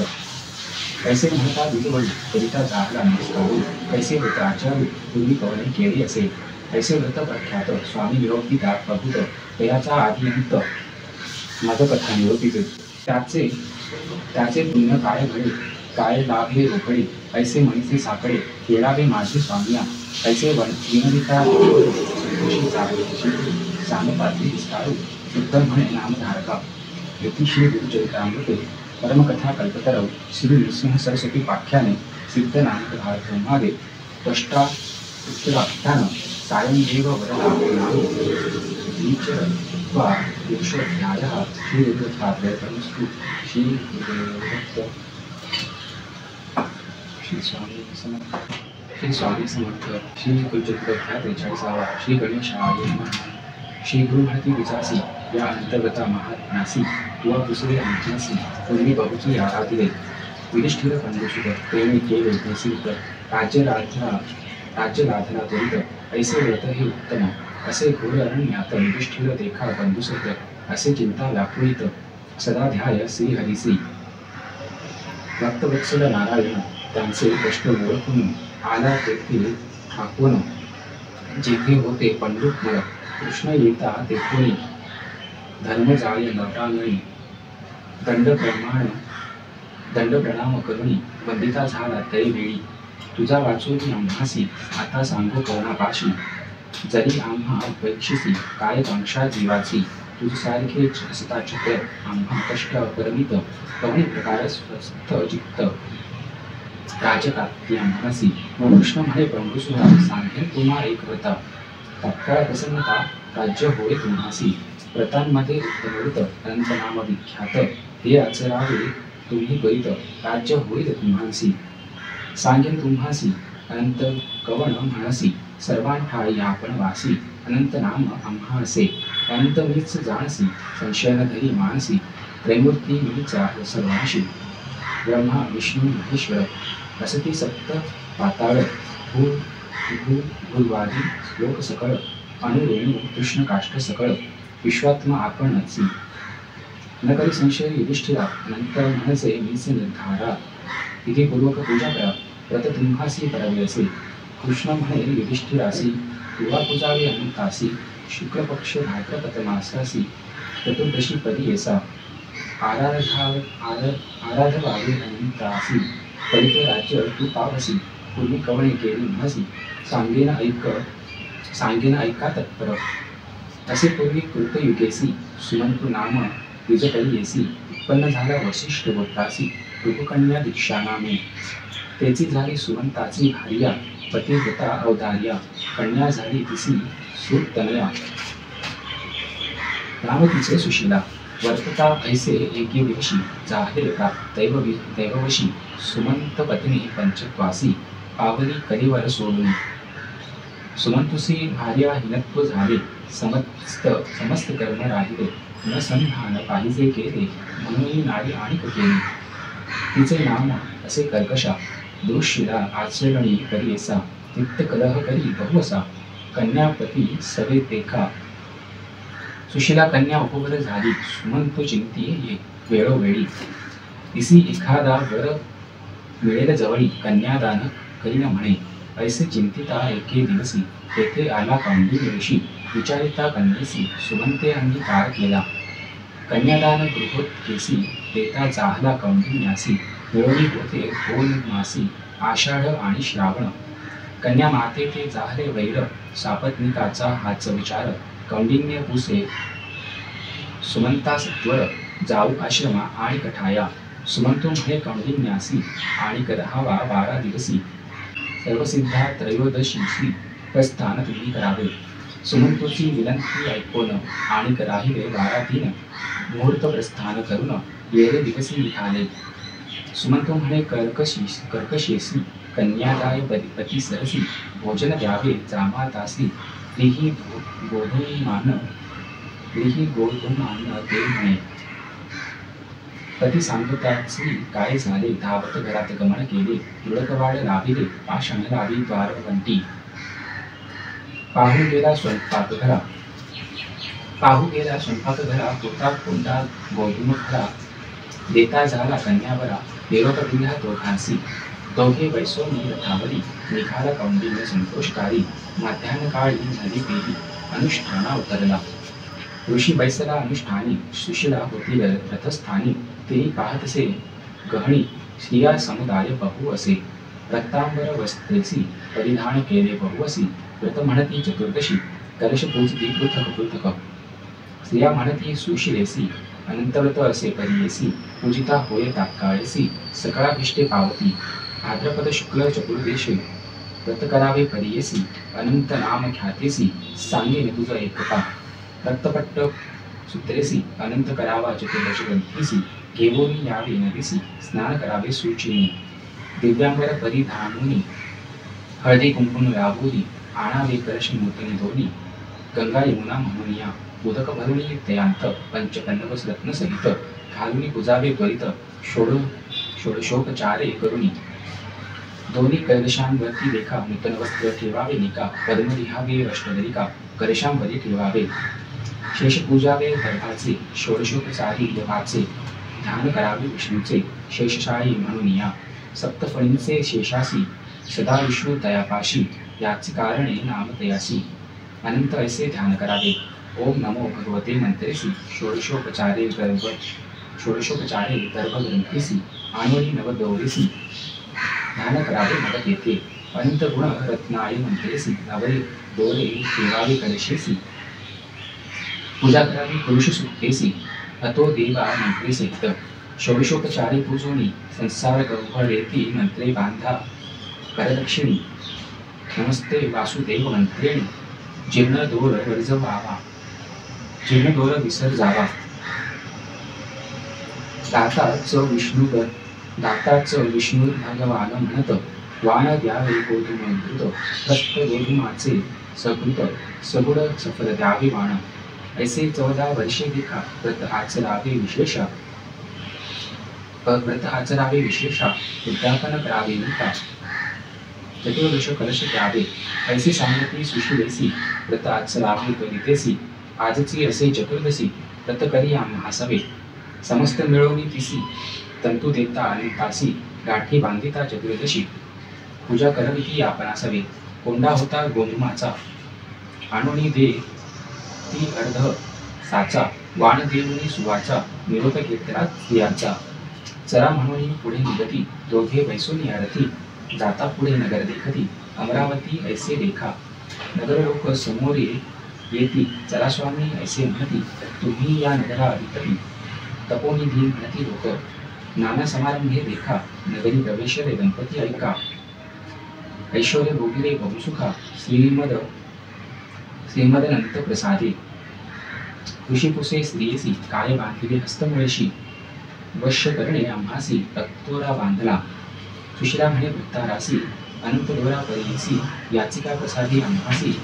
कैसे म्हणता विधवळ करिता जाहला नमस्कारू कैसे व्रताचारू पूर्वी कवणे केले असे ऐसे व्रत प्रख्यात स्वामी निरोपी दात प्रभूत तयाचा आदिअंत मदकथा निरोपीत त्याचे पुण्य काय घडे काय लाभे रोकडे ऐसे म्हणीचे साकडे खेळावे माझे स्वामिया ऐसे विनविता सामपात्री विस्तारू शुद्ध म्हणे नामधारका यती श्री गुरुचरित्रामृते परमकथा कल्पतरव श्री नृसिंह सरस्वती पाख्याने सिद्ध नामकथा मागे त्वष्टा उत्तराख्यान सायंदेव वरदा वा पुरुषोध्यायः श्री गुरुत्वाद्वैतमस्तु श्री गुरुदेवदत्त श्री स्वामी समर्थ श्री स्वामी समर्थ श्री गुरुचरित्राध्याय 43 श्री गणेशाय नमः श्री गुरु म्हणती विचासी या अंतर्गता महात्म्यासी तुवा दुसरे अंतनासी पूर्वी बहुची आराधिले युधिष्ठिर पंडुसुत प्रेमी केले देसी राज्य लाधना त्वरित ऐसे व्रत हे उत्तम असे घोर अरण्यात युधिष्ठिर देखा बंधुसत, असे चिंता व्याकुळित सदा ध्याय श्री हरिसी. भक्तवत्सल नारायण त्यांचे कष्ट ओळखून आला तेथे ठाकून, जेथे होते पंडुक मळ कृष्ण येता तेथून धर्म जाळे नटांगणी, दंड प्रणाम करुणी वंदिता झाला तरी वेळी. तुझा वाचून आम्हासी आता सांगू करुणापाशी, जरी आम्हा पैक्षिसी काय कांक्षा जीवाची. तुझसारखे असता चित्र आम्हा कष्ट परमित, कवणी प्रकार स्वस्थ चित्त राजकाती आम्हासी. कृष्ण म्हणे प्रभुसुरा सांगेन तुम्हा एक व्रता, तत्काळ प्रसन्नता राज्य होय तुम्हासी. व्रतांमध्ये उत्तमवृत अनंत नाम विख्यात, हे आचरावे तुम्ही करीत राज्य होईल तुम्हासी. सांगेन तुम्हासी अनंत कवण म्हणसी, सर्वांठाई आपण वासी. अनंत नाम आम्हा असे अनंत मीच जाणसी, संशय न धरी मानसी. त्रैमूर्ती मीचा सर्वांशी, ब्रह्मा विष्णू महेश्वर असती सप्त पाताळ. भूवादी लोक सकळ, अनुरेणू कृष्ण काष्ठ सकळ. विश्वात्मा आपणची न करी संशय युधिष्ठिरा, अनंत म्हणसे मीच निर्धारा. विधीपूर्वक पूजा करा व्रत तुम्हासी करावे असे. कृष्ण म्हणे युधिष्ठिरासी तुवा पूजावे अनंतासी. शुक्ल पक्ष भाद्रपद मासासी, चतुर्दशी पदी येसा. आराधवावे अनंतासी, परित राज्य तू पावसी. पूर्वी कवणे केली म्हसी, सांगेन ऐका तत्पर. असे पूर्वी कृतयुगेसी, सुमंतु नाम द्विजपदी येसी. उत्पन्न झाला वसिष्ठ गोत्रासी, ऋतुकन्या दीक्षा नामे. तेची झाली सुमंताची भार्या, पतिव्रता अवतार्या. कन्या झाली तिसी सुतनया, राम तिचे सुशीला. वर्तता ऐसे एके दिवशी, झाले का दैववशी. सुमंत पत्नी पंचत्वासी, पावली कलिवर सोडून. सुमंतुसी भार्या हिनत्व झाले, समस्त कर्म राहिले. न संधान पाहिजे केले, म्हणून नारी आणिक केली. तिचे नाम असे कर्कशा, दुःशिला आचरणी करियेसा. नित्य कलह करी बहुवसा, कन्यापती सवे देखा. सुशीला कन्या उपवर झाली, सुमंत चिंती वेळोवेळी. तिसी एखादा वर मिळेल जवळी, कन्यादान करीन म्हणे. ऐसे चिंतिता एके दिवसी, तेथे आला कौंडिन्य ऋषी. विचारिता कन्येसी, सुमंते अंगीकार केला. कन्यादान गृहोत्केसी, देता जाहला कौंडिन्यासी. मिळवली होते 2 मासी, आषाढ आणि श्रावण. कन्या माते ते जाहले वैर, सापत्निकाचा हाच विचार. कौंडिन्य पुसे सुमंतास त्वर, जाऊ आश्रमा आणि कठाया. सुमंतो म्हणे कौंडिन्यासी, आणि रहावा 12 दिवसी. सर्वसिद्धा त्रयोदशीसी, प्रस्थान तुम्ही करावे. सुमंतोची विनंती ऐकून, आणि राहिले 12 दिन. मुहूर्त प्रस्थान करून येरे दिवसी निघाले. सुमंतो म्हणे कर्कशेसी, कन्यादाय पती सरसी. भोजन द्यावे जामातासी, त्रिही गोधूमान ते म्हणे. पती सांगताची काय झाले, धावत घरात गमन केले. तुळकवाड लाविले, पाषाण लावी द्वारवंटी. पाहू गेला स्वयंपाकघरा, होता कोंडा गोधूम खरा. देता झाला कन्यावरा, देवक दिला दोघांसी. दोघे बैसोनी रथावरी, निघाला कौंडिन्य संतोषकारी. मध्यान्ह काळी नदी पेली, अनुष्ठाना उतरला. ऋषी बैसला अनुष्ठानी, सुशीला होती रथस्थानी. तिने पाहतसे गहणी, स्त्रिया समुदाय बहु असे. रक्तांबर वस्त्रेसी, परिधान केले बहुअसी. व्रत म्हणती चतुर्दशी, कलश पूजती पृथक पृथक. स्त्रिया म्हणती सुशिलेसी, अनंतव्रत असे परियेसी. पूजिता होय तात्काळेसी, सकळाभिष्टे पावती. भाद्रपद शुक्ल चतुर्दशी, व्रत करावे परियेसी. अनंत नाम ख्यातेसी, सांगेन तुझ एकता. रक्तपट्ट सूत्रेसी, अनंत करावा चतुर्दशी ग्रंथीसी. घेऊन यावे नदीसी, स्नान करावे शुचिनी. दिव्यांबर परिधानुनी, हळदी कुंकुम लावूनी. आणावे कलश मूर्तीने धोनी, गंगा यमुना म्हणूनिया. उदक भरुणी तयांत, पंचकन्नवस रत्न सहित. घालुनी पुजावे त्वरित, षोडशोपचारे करुणी. दोन्ही कलशांवरती देखा नूतन वस्त्र ठेवावे निका पद्म लिहावे अष्टदलिका कलशांवरी ठेवावे शेष पूजावे दर्भाचे षोडशोपचारी यमाचे ध्यान करावे विष्णूचे शेषशायी म्हणून या सप्तफणींचे शेषासी सदा विष्णू तयापाशी याचे कारणे नामतयासी अनंत ऐसे ध्यान करावे ओम नमो भगवते मंत्रेसी षोडशोपचारे दर्भ ग्रंथेसी आणोनी नवगौरीसी ध्यान करावे मदत येते अनंत गुण रत्नाय मंत्रेसी नवरे दोरे ठेवावे कलशेसी पूजा करावी पुरुष सुक्तेसी अतो देवा मंत्रे सहित षोडशोपचारे पूजोनी संसार गौहळेती मंत्रे बांधा करदक्षिणी नमस्ते वासुदेव मंत्रेणी जीर्ण दोर वर्जवावा जीर्ण दोर विसर जावा दाताच विष्णू भगवान म्हणत वाण द्यावे गोधूमधृत हस्त गोधूमाचे सकृत सगुण सफल द्यावे वाण ऐसे 14 वर्षे देखा व्रत आचरावे विशेषा उद्यापन करावे निका चतुर्दश कलश द्यावे ऐसे सांगती सुशिलेसी व्रत आचरावे त्वरितेसी आजची असे चतुर्दशी व्रत करी आम्हासवे समस्त मिळवणी तिसी तंतू देता आणि तासी गाठी बांधिता चतुर्दशी पूजा करविती आपणासवे कोंडा होता गोधुमाचा आणोनी दे ती अर्ध साचा वाण देऊनी सुवाचा निरोप घेतला स्त्रियांचा चरा म्हणून पुढे निगती दोघे वैसून आरती जाता पुढे नगर देखती अमरावती ऐसे देखा नगर लोक समोर येती चला स्वामी ऐसे म्हणती तुम्ही या नगरा अधिपती तपोनिधी म्हणती लोक नाना समारंभे देखा नगरी प्रवेश रे गणपती ऐका ऐश्वर्य भोगिरे बहुसुखा श्रीमदनंत प्रसादे ऋषीपुसे स्त्रियेसी काय बांधिले हस्तमुळेशी वश्य करणे आम्हासी तत्तोरा बांधला सुशिला म्हणे भक्तारासी अनंत दोरा परियसी याचिका प्रसादी आम्हासी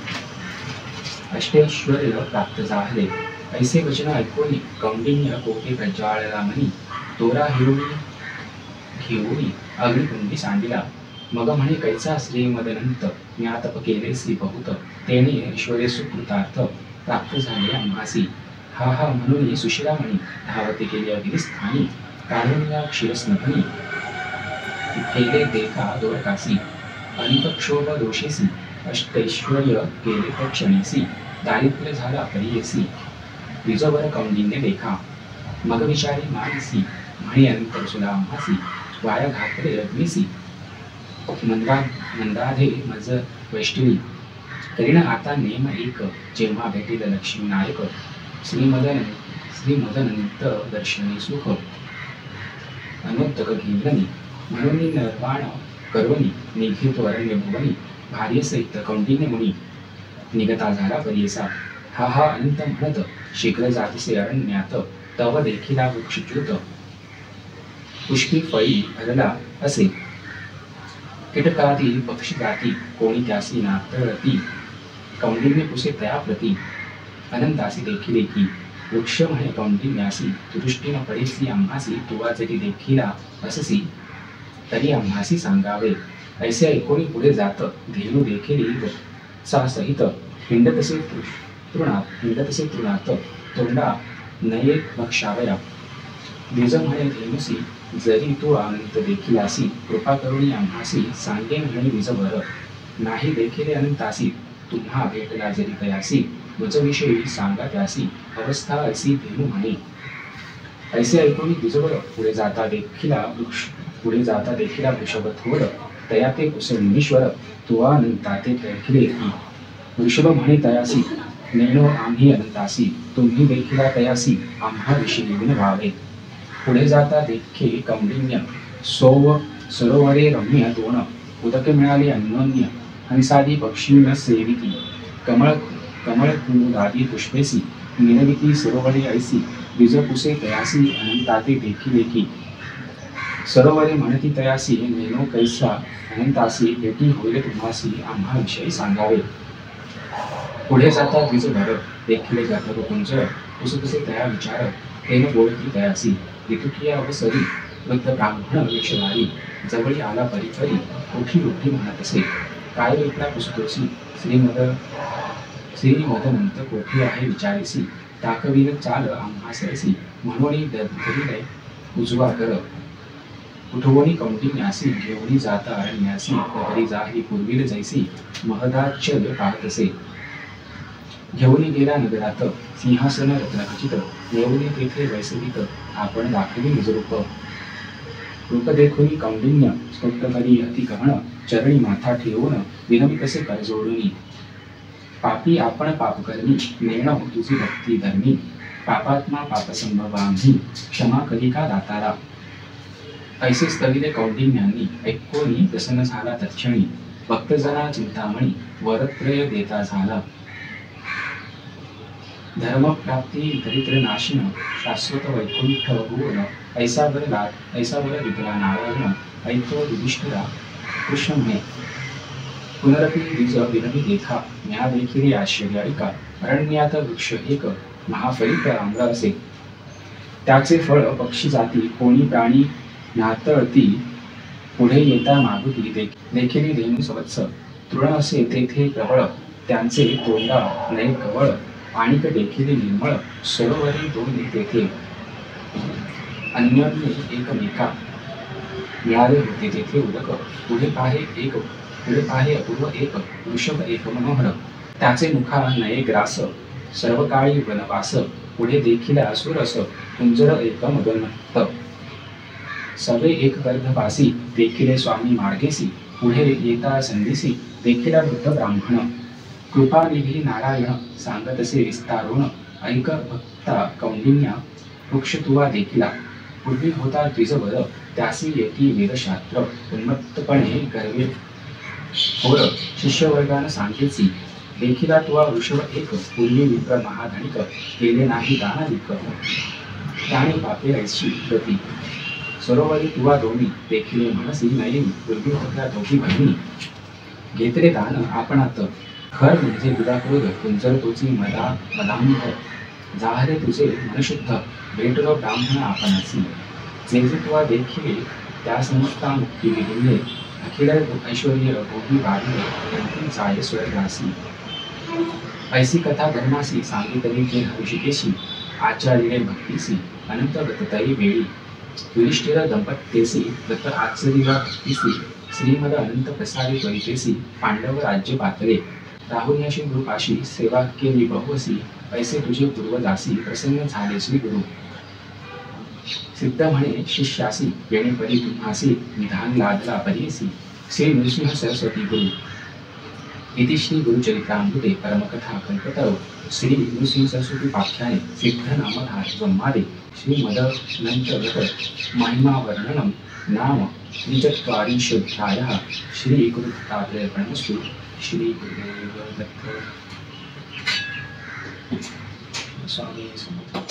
अष्टैश्वर्य प्राप्त झाले ऐसे वचन ऐकून कौंडिन्य कोटे प्रज्वाळला म्हणी तोरा हिरोणी घेऊनी अग्निकुंडी सांडिला मग म्हणे कैसा श्रीमदनंत ज्ञातप केले श्री बहुत तेने ऐश्वर्य सुकृतार्थ प्राप्त झाले आम्हासी हा हा म्हणून सुशिला म्हणी धावते केले अगिरिस्थानी काढून या क्षीरस्नभनी केले देखा दोरकासी अनिपक्षोभ दोषेसी अष्टैश्वर्य केले क्षणेसी दारिद्र्य झाला परियसी विजवर कौंडिन्य देखा मग विचारी मानसी म्हणे अंतर सुला आम्हासी वाया घातले अग्निसी मंदाधे मज वैष्णवी करीन आता नेम एक जेव्हा भेटील लक्ष्मी नायक श्रीमदनंत दर्शनी सुख अनोत्तक घेवनी म्हणून निर्वाण करोनी निघित अरण्य भुवनी भार्य सहित कौंडिन्य मुनी निगता झाला परियसा हा हा अनंत म्हणत शीघ्र जातीसे अरण्यात तव देखिला वृक्षच्युत पुष्पी फळी भरला असे कीटकादी पक्षी गाती कोणी त्यासी नातळती कौंडिन्य पुसे तया प्रती अनंतासी देखील की वृक्ष म्हणे कौंडिन्यासी दृष्टीनं पडेसी आम्हासी तुवा जरी देखिला अससी तरी आम्हासी सांगावे ऐसे ऐकोनी पुढे जात धेनू देखील सहित हिंडतसे तृणात तोंडा नये भक्षावया द्विज म्हणे धेनुसी जरी तू अनंत देखिलासी कृपा करुणी आम्हासी सांगे म्हणे द्विजभर नाही देखिले अनंतासी तुम्हा भेटला जरी तयासी वचविषयी सांगा त्यासी अवस्था असी धेनू म्हणे ऐसे ऐकून द्विजवर पुढे जाता देखिला वृषभ थोर तया ते कुसळीश्वर तुवा अनंता ते देखिले की वृषभ म्हणे तयासी नेणो आम्ही अनंतासी तुम्ही देखिला तयासी आम्हा विषयी व्हावे पुढे जाता देखे कौंडिन्य सरोवरे रम्य दोन उदके मिळाले अन्योन्य हंसादी पक्षींना सेविती कमळ कुमुदादी पुष्पेसी निरविती सरोवरे ऐसी द्विजपुसे तयासी अनंताते देखिले की सरोवरे म्हणती तयासी नेनो कैसा अनंतासी भेटी होईल तुम्हासी आम्हा विषयी सांगावे पुढे जाता द्विजभर देखिले गाथक कुंज पुसपुसे तया विचार तेन बोलती तयासी ऋतुकिया व सरी वृद्ध ब्राह्मण वेशधारी जवळी आला परिफरी कोठी कोठी म्हणत असे. काय ऐकला पुसतोसी श्रीमदनंत कोठी आहे विचारेसी. ताकवीन चाल आम्हा सरसी म्हणून धरिले उजवा कर. उठवणी कौंडिन्यासी घेऊनी जाता अरण्यासी घरी जाही पूर्वील जैसी महदाच्य पाहत असे. घेऊनी गेला नगरात सिंहासन रत्नखचित येऊनी तेथे वैसवित आपण दाखवी निजरूप. रूप देखुनी कौंडिन्य स्तोत्र करी अति कहण चरणी माथा ठेवून विनवी कसे कर जोडुनी. पापी आपण पाप करणी नेण तुझी भक्ती धर्मी पापात्मा पापसंभवांनी क्षमा करी का दातारा. ऐसे स्तविले कौंडिन्यांनी ऐकोनी प्रसन्न झाला तत्क्षणी भक्तजना चिंतामणी वरत्रय देता झाला. धर्मप्राप्ती दरिद्र नाशिन शाश्वत वैकुंठ भुवन ऐसा बर विकला नारायण ऐतो युधिष्ठिरा कृष्ण म्हणे. पुनरपि द्विज विनवी देखा म्या देखील आश्चर्य ऐका. अरण्यात वृक्ष एक महाफलित आम्र असे. त्याचे फळ पक्षी जाती कोणी प्राणी न्हातळती पुढे येता मागुती देखील धेनू सवत्स. तृण असे तेथे प्रबळ त्यांचे तोंडा नये कवळ पाणिक देखील निर्मळ सरोवरी दोन तेथे अन्योन्य एकमेका मिळाले होते तेथे उदक. पुढे पाहे अपूर्व एक वृषभ एक मनोहर त्याचे मुखा नये ग्रास सर्वकाळी वनवास. पुढे देखील असुरस कुंजर एक मदोन्मत्त सवे एक गर्भवासी देखील स्वामी मार्गेसी. पुढे येता संदेसी देखील वृद्ध ब्राह्मण कृपानिधी नारायण सांगतसे विस्तारोण ऐक भक्ता कौंडिन्या वृक्ष तुवा देखिला. पूर्वी होता द्विजवर त्यासी येती वेदशास्त्र उन्मत्तपणे गर्वे थोर शिष्यवर्गानं सांगेसी देखिला तुवा वृषभ एक पूर्वी विप्र महाधनिक केले नाही दानाधिक त्याने पापे ऐशी गती. सरोवरी तुवा दोन्ही देखील मनसी नयी पूर्वी होत्या दोघी बहिणी घेतले दान आपणात. खर म्हणजे दुराक्रोध कुंजर तोची मदांध जाहरे तुझे मनशुद्ध भेटलो ब्राह्मण आपणासी. जे तुवा देखील त्या संस्था मुक्ती विहिले अखिल ऐश्वर्य भोगी वाढले अंतिम जाय स्वर्गासी. ऐसी कथा धर्मासी सांगितली ते हृषिकेशी आचार्य भक्तीसी अनंत गततरी वेळी. युधिष्ठिर दंपत्येसी दत्त आचरीला भक्तीसी श्रीमद अनंत प्रसारी त्वरितेसी पांडव राज्य पातळे. राहुन्याशी नृपाशी सेवा केली बहुअसी ऐसे तुझे पूर्वदासी प्रसन्न झाले श्री गुरु. सिद्ध म्हणे शिष्यासी वेणीपरी तुम्हासी निधान लादला परीसी श्री नृसिंह सरस्वती गुरु. इति श्री गुरुचरित्रामृते परमकथा कल्पतरो श्री नृसिंह सरस्वती पाख्याने सिद्धनामधार ब्रह्मादे श्रीमदनंतगत महिमा वर्णनम नाम त्रिचत्वारिंशोऽध्यायः. श्री गुरुदत्तात्रेयप्रणमस्तु. श्री गुरुदेव दत्त. स्वामी समर्थ.